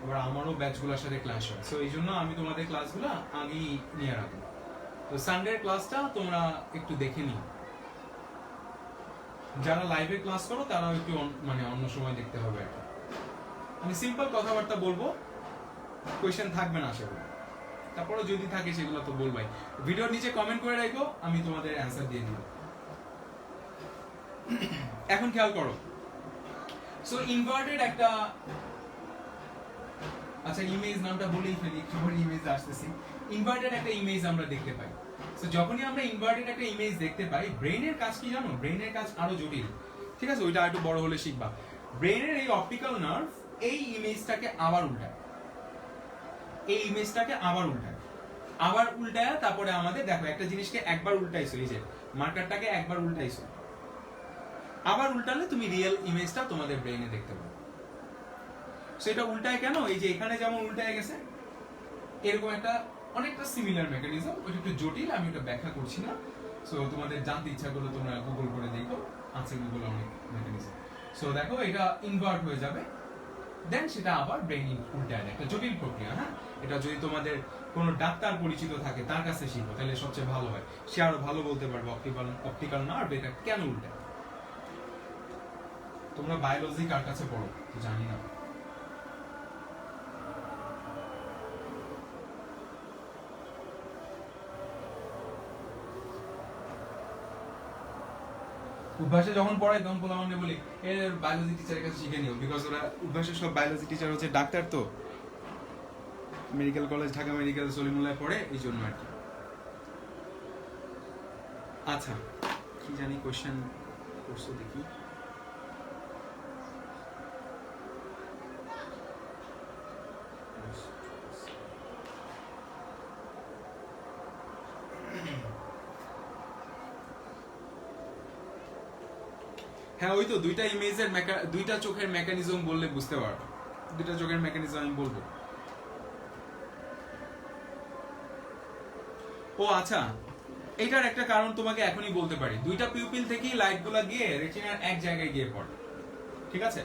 আবার আমারও ব্যাচগুলোর সাথে ক্ল্যাশ হয়। সো এই জন্য আমি তোমাদের ক্লাসগুলো আগেই নিয়ে রাখবো। তো সানডের ক্লাসটা তোমরা একটু দেখে নিও, যারা লাইভে ক্লাস করো তারাও একটু মানে অন্য সময় দেখতে হবে। একটা আমি সিম্পল কথাবার্তা বলবো, কোয়েশ্চেন থাকবে না আশা করি, তারপরে যদি থাকে সেগুলো তো বলবাই। ভিডিওর নিচে কমেন্ট করে রাখো, আমি তোমাদের অ্যান্সার দিয়ে দিব। এখন খেয়াল করো, সো ইনভার্টেড একটা, আচ্ছা ইমেজ নামটা বলেই ফেলি, একটু পরে ইমেজ আসতেছি। ইনভার্টেড একটা ইমেজ আমরা দেখতে পাই। সো যখনই আমরা ইনভার্টেড একটা ইমেজ দেখতে পাই, ব্রেইনের কাজ কি জানো? ব্রেইনের কাজ আরো জটিল, ঠিক আছে, ওইটা একটু বড় হলে শিখবা। ব্রেইনের এই অপটিক্যাল নার্ভ এই ইমেজটাকে আবার উল্টায়, আবার উল্টায়, তারপরে আমাদের দেখো একটা জিনিসকে একবার উল্টাইছো, এই যে মার্কারটাকে একবার উল্টাইছো, আবার উল্টালে তুমি রিয়েল ইমেজটা তোমাদের ব্রেইনে দেখতে পাবে। সেটা উল্টায় কেন, এই যে এখানে যেমন উল্টায় গেছে এরকম একটা অনেকটা সিমিলার মেকানিজম, ওটা একটু জটিল, আমি ওটা ব্যাখ্যা করছি না। সো তোমাদের জানতে ইচ্ছা করলে তোমরা গুগল করে দেখো, আছে গুগলে অনেক মেকানিজম। সো দেখো এটা ইনভার্ট হয়ে যাবে, দেন সেটা আবার ব্রেইন উল্টায় একটা জটিল প্রক্রিয়া। হ্যাঁ, এটা যদি তোমাদের কোনো ডাক্তার পরিচিত থাকে তার কাছে শিখো তাহলে সবচেয়ে ভালো হয়, সে আরো ভালো বলতে পারবে অপটিক্যাল নার্ভ এটা কেন উল্টায়। তোমরা বায়োলজি কার কাছে পড়ো তো জানি না। উদ্ভাসে যখন পড়াই তখন পোলাপানকে বলি এর বায়োলজি টিচারের কাছে শিখে নিও, বিকজ ওরা উদ্ভাসের সব বায়োলজি টিচার হচ্ছে ডাক্তার, তো medical college Dhaka medical Salimullah পড়ে, এই জন্য আর কি। আচ্ছা কি জানি কোশ্চেন করছো দেখি। হ্যাঁ ওই তো দুইটা ইমেজের দুইটা চোখের মেকানিজম বললে বুঝতে পারবে, দুইটা চোখের মেকানিজম আমি বলবো। ও আচ্ছা, এটার একটা কারণ তোমাকে এখনই বলতে পারি, দুইটা পিউপিল থেকেই লাইটগুলো গিয়ে রেটিনার এক জায়গায় গিয়ে পড়ে, ঠিক আছে?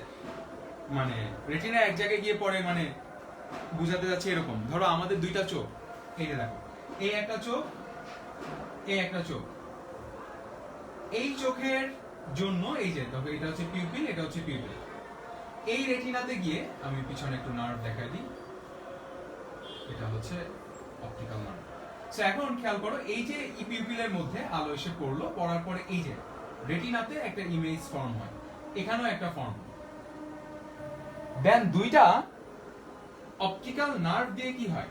মানে রেটিনার এক জায়গায় গিয়ে পড়ে মানে বুঝাতে যাচ্ছে এরকম, ধরো আমাদের দুইটা চোখ, এই যে দেখো এই একটা চোখ, এই একটা চোখ, এই চোখের জন্য এই যে দেখো এটা হচ্ছে পিউপিল, এটা হচ্ছে পিউপিল, এই রেটিনাতে গিয়ে আমি পিছনে একটু নার্ভ দেখাই দিই, এটা হচ্ছে অপটিক্যাল নার্ভ। সো এখন খেয়াল করো এই যে পিউপিলের মধ্যে আলো এসে পড়লো, পড়ার পরে এই যে রেটিনাতে একটা ইমেজ ফর্ম হয়, এখানেও একটা ফর্ম, দেন দুইটা অপটিক্যাল নার্ভ দিয়ে কি হয়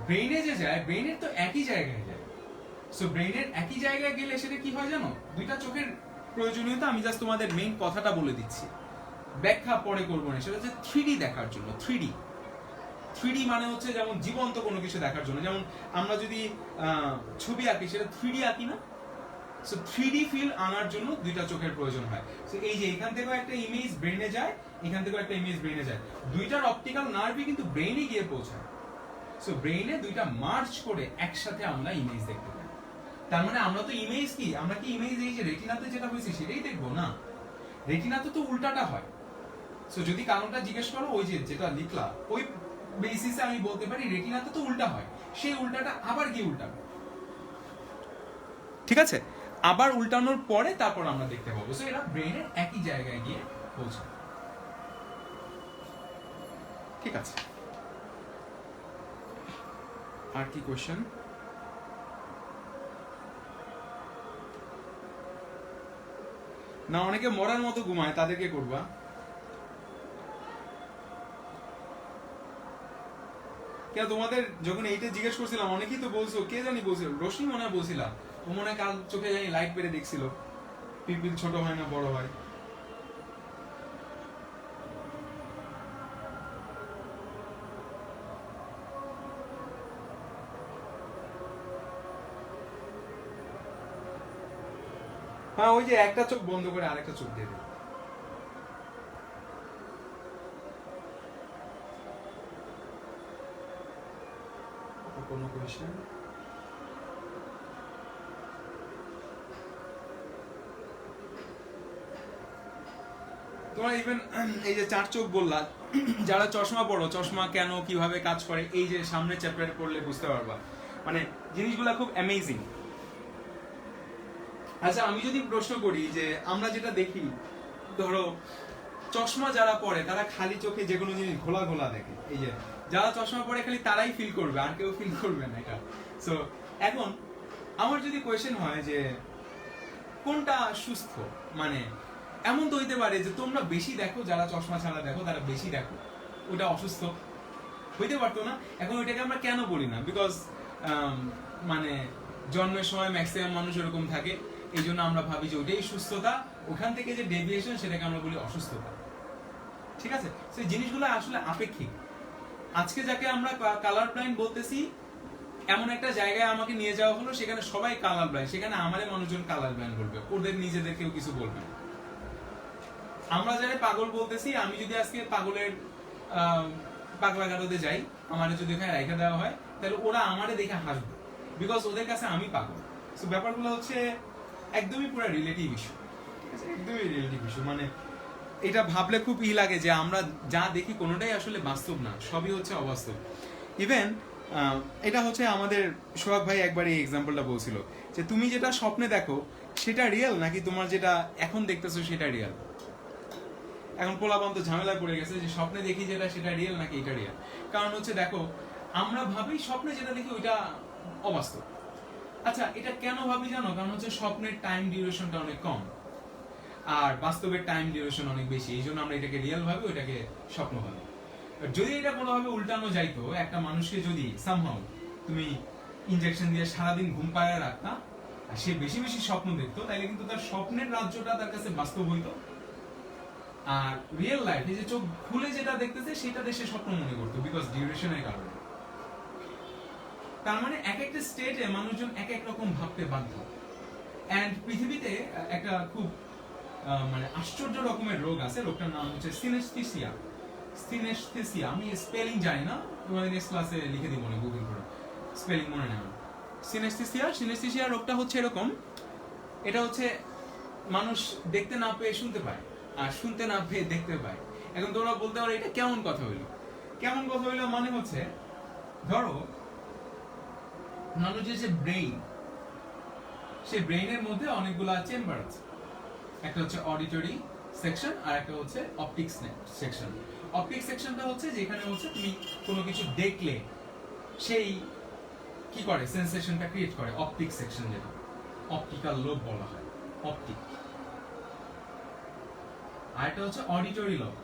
ব্রেইনে যে যায়, ব্রেইনের তো একই জায়গায় যায়। সো ব্রেইনের একই জায়গায় গেলে সেটা কি হয় জানো, দুইটা চোখের প্রয়োজনীয়তা আমি জাস্ট তোমাদের মেইন কথাটা বলে দিচ্ছি, ব্যাখ্যা পরে করবো না, সেটা হচ্ছে 3D দেখার জন্য। 3D মানে হচ্ছে যেমন জীবন্ত কোনো কিছু দেখার জন্য, যেমন আমরা যদি ছবি আঁকি সেটা 3D আঁকি না, সো 3D ফিল আনার জন্য দুইটা চোখের প্রয়োজন হয়। সো এই যে এখান থেকেও একটা ইমেজ ব্রেইনে যায়, এখান থেকেও একটা ইমেজ ব্রেইনে যায়, দুইটার অপটিক্যাল নার্ভই কিন্তু ব্রেইনে গিয়ে পৌঁছায়। সো ব্রেইনে দুইটা মার্জ করে একসাথে আমরা ইমেজ দেখতে পাই। তার মানে আমরা তো ইমেজ কি, আমরা কি ইমেজ এই যে রেটিনাতে যেটা হয়েছে সেটাই দেখবো না, রেটিনাতে তো উল্টাটা হয়। সো যদি কারণটা জিজ্ঞেস করো ওই যে যেটা লিখলা ওই বেসিসে আমি বলতে পারি রেটিনাতে তো উল্টা হয়, সেই উল্টাটা আবার গিয়ে উল্টাবে, ঠিক আছে? আবার উল্টানোর পরে তারপর আমরা দেখতে পাবো। সো এরা ব্রেইনের একই জায়গায় গিয়ে পৌঁছায়, ঠিক আছে? আর কি কোশ্চেন? না অনেকে মরার মতো ঘুমায়, তাদেরকে করবা। কেন তোমাদের যখন এইটা জিজ্ঞেস করছিলাম অনেকেই তো বলছো, কে জানি বলছিল, রোশনি মনে হয় বলছিলাম, ও মনে হয় কাল চোখে জানি লাইট পেরে দেখছিল পিপিল ছোট হয় না বড় হয়। হ্যাঁ ওই যে একটা চোখ বন্ধ করে আরেকটা চোখ দিয়ে দেয়। কোনো কোয়েশ্চেন? তোমরা ইভেন এই যে চার চোখ বললা, যারা চশমা পড়ো, চশমা কেন কিভাবে কাজ করে এই যে সামনে চ্যাপ্টারে পড়লে বুঝতে পারবা, মানে জিনিসগুলা খুব অ্যামেজিং। আচ্ছা আমি যদি প্রশ্ন করি যে আমরা যেটা দেখি, ধরো চশমা যারা পরে তারা খালি চোখে যে কোনো জিনিস ঘোলা ঘোলা দেখে, এই যে যারা চশমা পরে খালি তারাই ফিল করবে, আর কেউ ফিল করবে না এটা। সো এখন আমার যদি কোয়েশ্চেন হয় যে কোনটা সুস্থ, মানে এমন তো হইতে পারে যে তোমরা বেশি দেখো, যারা চশমা ছাড়া দেখো তারা বেশি দেখো, ওটা অসুস্থ হইতে পারতো না? এখন ওইটাকে আমরা কেন বলি না, বিকজ মানে জন্মের সময় ম্যাক্সিমাম মানুষ এরকম থাকে, এই জন্য আমরা ভাবি যে ওইটাই সুস্থতা, ওখান থেকে যে ডেভিয়েশন সেটাকে আমরা বলি অসুস্থতা, ঠিক আছে? সেই জিনিসগুলো আসলে আপেক্ষিক। আজকে যাকে আমরা কালার ব্লাইন্ড বলতেছি, এমন একটা জায়গায় আমাকে নিয়ে যাওয়া হলো, সেখানে সবাই কালার ব্লাইন্ড, সেখানে আমারে মানুষজন কালার ব্লাইন্ড বলবে, ওদের নিজেদের কেউ কিছু বলবে না, আমরা যারা পাগল বলতেছি, আমি যদি আজকে পাগলের পাগলা গারদে যাই, আমারে যদি ওখানে রাইখা দেওয়া হয়, তাহলে ওরা আমারে দেখে হাসবে, বিকজ ওদের কাছে আমি পাগল। সো ব্যাপারগুলো হচ্ছে একদমই পুরো রিলেটিভ ইস্যু, একদমই রিলেটিভ ইস্যু। মানে এটা ভাবলে খুব লাগে যে আমরা যা দেখি কোনোটাই আসলে বাস্তব না, সবই হচ্ছে অবাস্তব। ইভেন এটা হচ্ছে আমাদের সোহাগ ভাই একবার এই এক্সাম্পলটা বলছিল যে তুমি যেটা স্বপ্নে দেখো সেটা রিয়েল নাকি তোমার যেটা এখন দেখতেছো সেটা রিয়েল। এখন পোলাপান তো ঝামেলা পড়ে গেছে যে স্বপ্নে দেখি যেটা সেটা রিয়েল নাকি এটা রিয়েল। কারণ হচ্ছে দেখো, আমরা ভাবি স্বপ্নে যেটা দেখি ওইটা অবাস্তব। আচ্ছা, এটা কেন ভাবি জানো? কারণ হচ্ছে স্বপ্নের টাইম ডিউরেশনটা অনেক কম, আর বাস্তবের টাইম ডিউরেশন অনেক বেশি, এই জন্য আমরা এটাকে রিয়েল ভাবি, ওইটাকে স্বপ্ন ভাবি। যদি এটা কোনোভাবে উল্টানো যাইতো, একটা মানুষকে যদি সামহাউ তুমি ইনজেকশন দিয়ে সারাদিন ঘুম পাড়ায় রাখতা আর সে বেশি বেশি স্বপ্ন দেখতো, তাইলে কিন্তু তার স্বপ্নের রাজ্যটা তার কাছে বাস্তব হইতো, আর রিয়েল লাইফ এই যে চোখ খুলে যেটা দেখতেছে সেটা দেশে স্বপ্ন মনে করতো, বিকজ ডিউরেশনের কারণে। তার মানে এক একটা স্টেটে মানুষজন এক এক রকম ভাবতে বাধ্য। এন্ড পৃথিবীতে একটা খুব মানে আশ্চর্য রকমের রোগ আছে, রোগটার নাম হচ্ছে সিনেস্থেসিয়া। সিনেস্থেসিয়া, আমি স্পেলিং জানি না, তোমাদের নেক্সট ক্লাসে লিখে দিব না, গুগল করে, স্পেলিং মনে নেই। সিনেস্থেসিয়া রোগটা হচ্ছে এরকম, এটা হচ্ছে মানুষ দেখতে না পেয়ে শুনতে পায়, আর শুনতে না পেয়ে দেখতে পায়। এখন তোমরা বলতে পারো এটা কেমন কথা হইলো? কেমন কথা হইলো মানে হচ্ছে, ধরো মানুষের যে ব্রেইন, সেই ব্রেইনের মধ্যে অনেকগুলো চেম্বার আছে। একটা হচ্ছে অডিটরি সেকশন আর একটা হচ্ছে অপটিক সেকশন। অপটিক সেকশনটা হচ্ছে যেখানে হচ্ছে তুমি কোনো কিছু দেখলে সেই কি করে, সেন্সেশনটা ক্রিয়েট করে, অপটিক সেকশন, যেটা অপটিক্যাল লোব বলা হয়, অপটিক। আর একটা হচ্ছে অডিটরি লোব।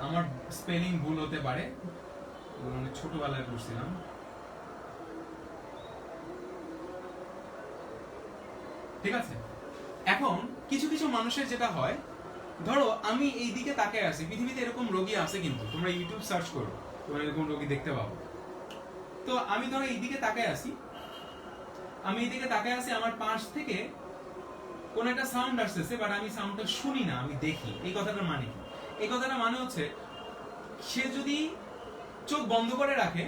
আমার স্পেলিং ভুল হতে পারে, অনেক ছোটবেলায় পড়ছিলাম। ঠিক আছে, এখন কিছু কিছু মানুষের যেটা হয়, ধরো আমি এই দিকে তাকায় আছি, পৃথিবীতে এরকম রোগী আছে, কিন্তু তোমরা ইউটিউব সার্চ করো, তোমরা এরকম রোগী দেখতে পাবো। তো আমি ধরো এই দিকে তাকায় আছি, আমার পাশ থেকে কোন একটা সাউন্ড আসতেছে, বাট আমি সাউন্ডটা শুনি না, আমি দেখি। এই কথাটার মানে কি? এই কথাটার মানে হচ্ছে, সে যদি চোখ বন্ধ করে রাখে,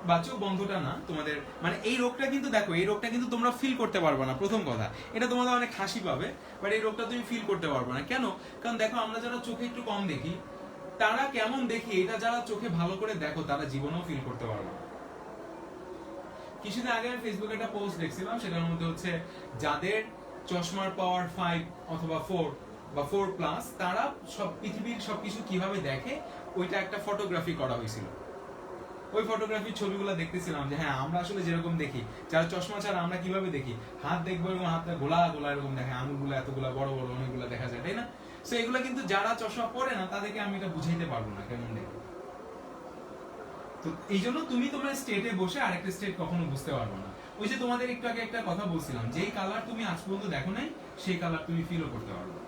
বা চোখ বন্ধটা না, তোমাদের মানে এই রোগটা কিন্তু দেখো, এই রোগটা কিন্তু তোমরা ফিল করতে পারবে না। প্রথম কথা, এটা তোমাদের অনেক হাসি পাবে, বাট এই রোগটা তুমি ফিল করতে পারবে না। কেন? কারণ দেখো, আমরা যারা চোখে একটু কম দেখি, তারা কেমন দেখি এটা যারা চোখে ভালো করে দেখো, তারা জীবনেও ফিল করতে পারবে না। কিছুদিন আগে আমি ফেসবুকে একটা পোস্ট দেখছিলাম, সেটার মধ্যে হচ্ছে যাদের চশমার পাওয়ার 5 অথবা 4 বা 4+, তারা সব পৃথিবীর সবকিছু কিভাবে দেখে ওইটা একটা ফটোগ্রাফি করা হয়েছিল। ওই ফটোগ্রাফির ছবিগুলো দেখতেছিলাম যে হ্যাঁ, আমরা আসলে যেরকম দেখি, যারা চশমা ছাড়া আমরা কিভাবে দেখি, হাত দেখবো এবং হাতটা গোলা গোলা এরকম দেখে, আঙুলগুলো এতগুলা বড় বড় অনেকগুলো দেখা যায়, তাই না? সো এগুলো কিন্তু যারা চশমা পরে না, তাদেরকে আমি এটা বুঝাইতে পারবো না কেমন দেখে। তো এই জন্য তুমি তোমার স্টেটে বসে আরেকটা স্টেট কখনো বুঝতে পারবে না। ওই যে তোমাদের একটু আগে একটা কথা বলছিলাম, যেই কালার তুমি আজ পর্যন্ত দেখো নাই, সেই কালার তুমি ফিলও করতে পারবে।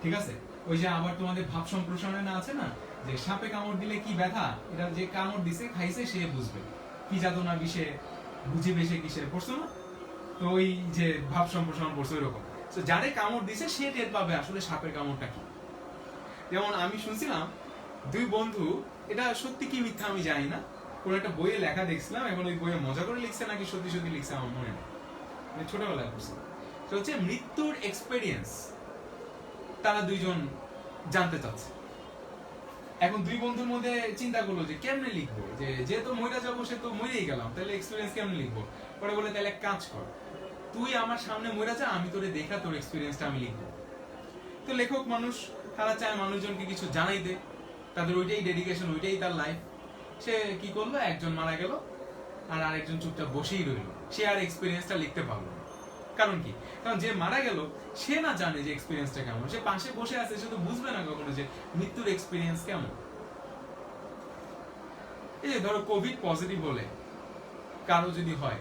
ঠিক আছে, ওই যে আবার তোমাদের ভাব সম্প্রসারণে না আছে না, যে সাপে কামড় দিলে কি ব্যথা, এটা যে কামড় দিছে খাইছে সে বুঝবে, কি যাতনা বিষে বুঝিবে সে কিসের, পড়ছো না? তো ওই যে ভাব সম্প্রসারণ পড়ছো ওইরকম। তো যারে কামড় দিছে সে টের পাবে আসলে সাপের কামড়টা কি। যেমন আমি শুনছিলাম দুই বন্ধু, এটা সত্যি কি মিথ্যা আমি জানি না, কোন একটা বইয়ে লেখা দেখছিলাম, এখন ওই বইয়ে মজা করে লিখছে নাকি সত্যি সত্যি লিখছে আমার মনে নেই, মানে ছোটবেলায় পড়ছিলাম। তো হচ্ছে মৃত্যুর এক্সপেরিয়েন্স তারা দুইজন জানতে চাচ্ছে। এখন দুই বন্ধুর মধ্যে চিন্তা করলো যে কেমনে লিখবো, যে যেহেতু মইরা যাবো সে তো মরেই গেলাম, তাহলে এক্সপেরিয়েন্স কেমনে লিখবো। পরে বলে তাহলে এক কাজ কর, তুই আমার সামনে মইরা যা, আমি তোরে দেখা তোর এক্সপেরিয়েন্সটা আমি লিখবো। তো লেখক মানুষ, তারা চায় মানুষজনকে কিছু জানাই দে, তাদের ওইটাই ডেডিকেশন, ওইটাই তার লাইফ। সে কি করলো, একজন মারা গেল আর আরেকজন চুপচাপ বসেই রইল, সে আর এক্সপেরিয়েন্সটা লিখতে পারলো না। কারণ কি? কারণ যে মারা গেল সে না জানে যে এক্সপেরিয়েন্সটা কেমন, সে পাশে বসে আছে, সে তো বুঝবে না কখনো যে মৃত্যুর এক্সপেরিয়েন্স কেমন। এই যে ধরো কোভিড পজিটিভ বলে কারো যদি হয়,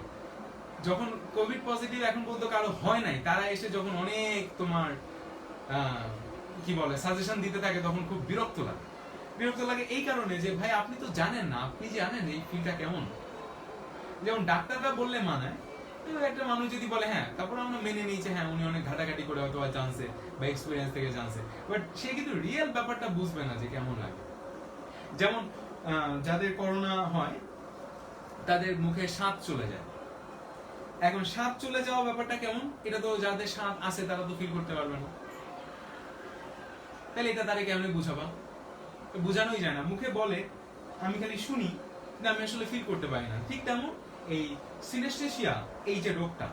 যখন কোভিড পজিটিভ এখন পর্যন্ত কারো হয় নাই, তারা এসে যখন অনেক তোমার কি বলে সাজেশন দিতে থাকে, তখন খুব বিরক্ত লাগে এই কারণে যে ভাই আপনি তো জানেন না, আপনি জানেন এই ফিলটা কেমন। যেমন ডাক্তাররা বললে মানায়, কেউ একটা মানুষ যদি বলে হ্যাঁ, তারপর আমরা মেনে নিই যে হ্যাঁ উনি অনেক ঘাটাঘাটি করে হয়তো জানছে বা এক্সপিরিয়েন্স থেকে জানছে, বাট সে কিন্তু রিয়েল ব্যাপারটা বুঝবে না যে কেমন লাগে। যেমন যাদের করোনা হয় তাদের মুখে স্বাদ চলে যায়। এখন স্বাদ চলে যাওয়া ব্যাপারটা কেমন, এটা তো যাদের স্বাদ আছে তারা তো ফিল করতে পারবে না, তাহলে এটা তারা কেমনে বুঝাবা? বোঝানোই যায় না, মুখে বলে আমি খালি শুনি কিন্তু আমি আসলে ফিল করতে পারি না। ঠিক তেমন এই সিনেস্থেসিয়া, এই যে রোগটা,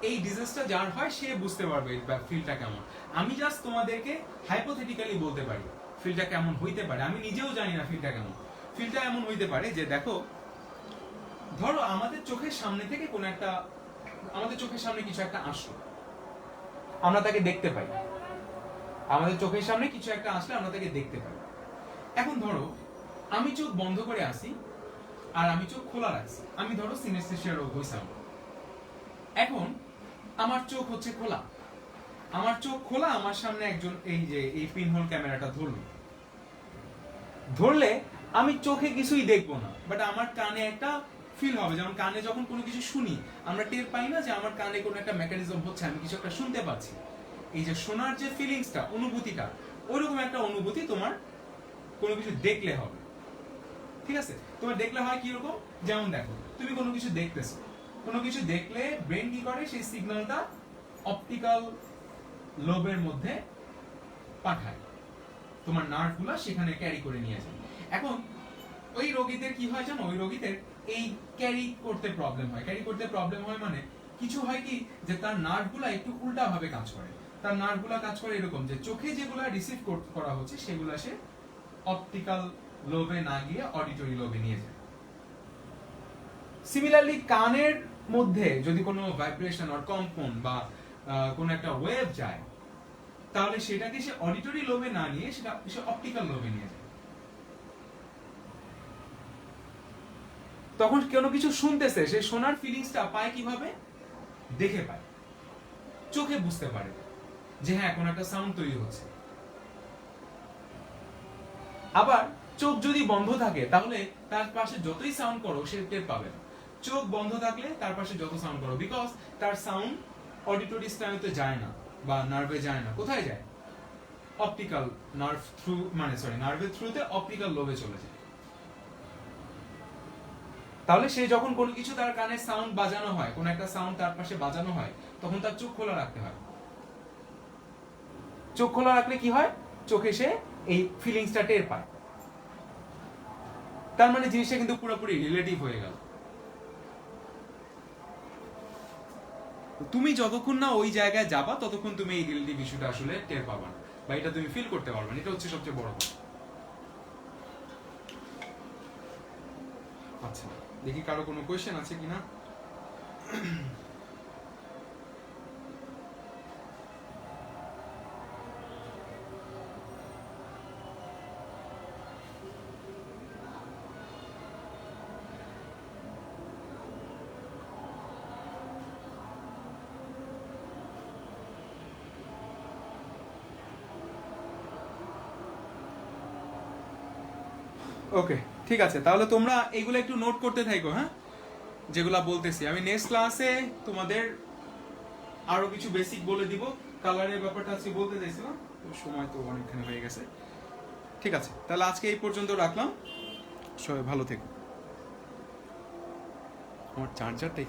এই ডিজিজটা যার হয় সে বুঝতে পারবে ফিলটা কেমন। আমি জাস্ট তোমাদেরকে হাইপোথেটিক্যালি বলতে পারি ফিলটা কেমন হইতে পারে, আমি নিজেও জানি না ফিলটা কেমন। ফিলটা এমন হইতে পারে যে দেখো, ধরো আমাদের চোখের সামনে থেকে কোন একটা, আমাদের চোখের সামনে কিছু একটা আসলো, আমরা তাকে দেখতে পাই, আমাদের চোখের সামনে কিছু একটা আসলে আমরা তাকে দেখতে পাই। এখন ধরো আমি চোখ বন্ধ করে আসি আর আমি চোখ খোলা রাখছি, আমি ধরো সিনেস্থেসিয়া রোগ হইছে আমার। এখন আমার চোখ হচ্ছে খোলা, আমার চোখ খোলা, আমার সামনে একজন এই যে এই পিনহোল ক্যামেরাটা ধরলে আমি চোখে কিছুই দেখবো না, বাট আমার কানে একটা ফিল হবে। যেমন কানে যখন কোনো কিছু শুনি আমরা টের পাই না যে আমার কানে কোনো একটা মেকানিজম হচ্ছে, আমি কিছু একটা শুনতে পাচ্ছি। এই যে শোনার যে ফিলিংসটা, অনুভূতিটা, ওইরকম একটা অনুভূতি তোমার কোনো কিছু দেখলে হবে। ঠিক আছে, তোমার দেখলে হয় কি রকম, যেমন দেখো তুমি কোনো কিছু দেখতেছো, কোনো কিছু দেখলে ব্রেন কি করে, সেই সিগন্যালটা অপটিক্যাল লোবের মধ্যে পাঠায়, তোমার নার্ভগুলো সেখানে ক্যারি করে নিয়ে যায়। এখন ওই রোগীদের কি হয় জানো, ওই রোগীদের এই ক্যারি করতে প্রবলেম হয়। ক্যারি করতে প্রবলেম হয় মানে কিছু হয় কি, যে তার নার্ভগুলো একটু উল্টা ভাবে কাজ করে। তার নার্ভগুলো কাজ করে এরকম যে চোখে যেগুলো রিসিভ করা হচ্ছে সেগুলো সে অপটিক্যাল লোবে না গিয়ে অডিটরি লোবে নিয়ে যায়। সিমিলারলি কানের মধ্যে যদি কোনো ভাইব্রেশন অর কম্পন বা কোনো একটা ওয়েভ যায়, তাহলে সেটাকে সে অডিটরি লোবে না নিয়ে সেটা সে অপটিক্যাল লোবে নিয়ে যায়। তখন কোনো কিছু শুনতেছে, সে শোনার ফিলিংসটা পায় কিভাবে, দেখে পায়, চোখে বুঝতে পারে যে হ্যাঁ কোনো একটা সাউন্ড তৈরি হচ্ছে। আবার চোখ যদি বন্ধ থাকে তাহলে তার পাশে যতই সাউন্ড করো সে টের পাবে না। চোখ বন্ধ থাকলে তার পাশে যত সাউন্ড করো, বিকজ তার সাউন্ড অডিটরি স্নায়ুতে যায় না বা নার্ভে যায় না, কোথায় যায়, অপটিক্যাল নার্ভ থ্রু, মানে সরি নার্ভের থ্রুতে অপটিক্যাল লোবে চলে যায়। তাহলে সে যখন কোনো কিছু তার কানে সাউন্ড বাজানো হয়, কোন একটা সাউন্ড তার পাশে বাজানো হয়, তখন তার চোখ খোলা রাখতে হয়। চোখ খোলা রাখলে কি হয়, চোখে সে এই ফিলিংসটা টের পায়। তার মানে জিনিসটা কিন্তু পুরোপুরি রিলেটিভ হয়ে গেল। তুমি যতক্ষণ না ওই জায়গায় যাবা ততক্ষণ তুমি এই রিলেটিভ ইস্যুটা আসলে টের পাবা না, বা এটা তুমি ফিল করতে পারবে না। এটা হচ্ছে সবচেয়ে বড় কথা। আচ্ছা, দেখি কারো কোনো কোয়েশ্চেন আছে কিনা। ওকে, ঠিক আছে, তাহলে তোমরা এইগুলো একটু নোট করতে থাকো, হ্যাঁ, যেগুলা বলতেছি। আমি নেক্সট ক্লাসে তোমাদের আরো কিছু বেসিক বলে দিব। কালারের ব্যাপারটা আজকে বলতে চাইছিলাম, তো সময় তো অনেকখানি হয়ে গেছে। ঠিক আছে, তাহলে আজকে এই পর্যন্ত রাখলাম। সবাই ভালো থেকো। আমার চার্জারটা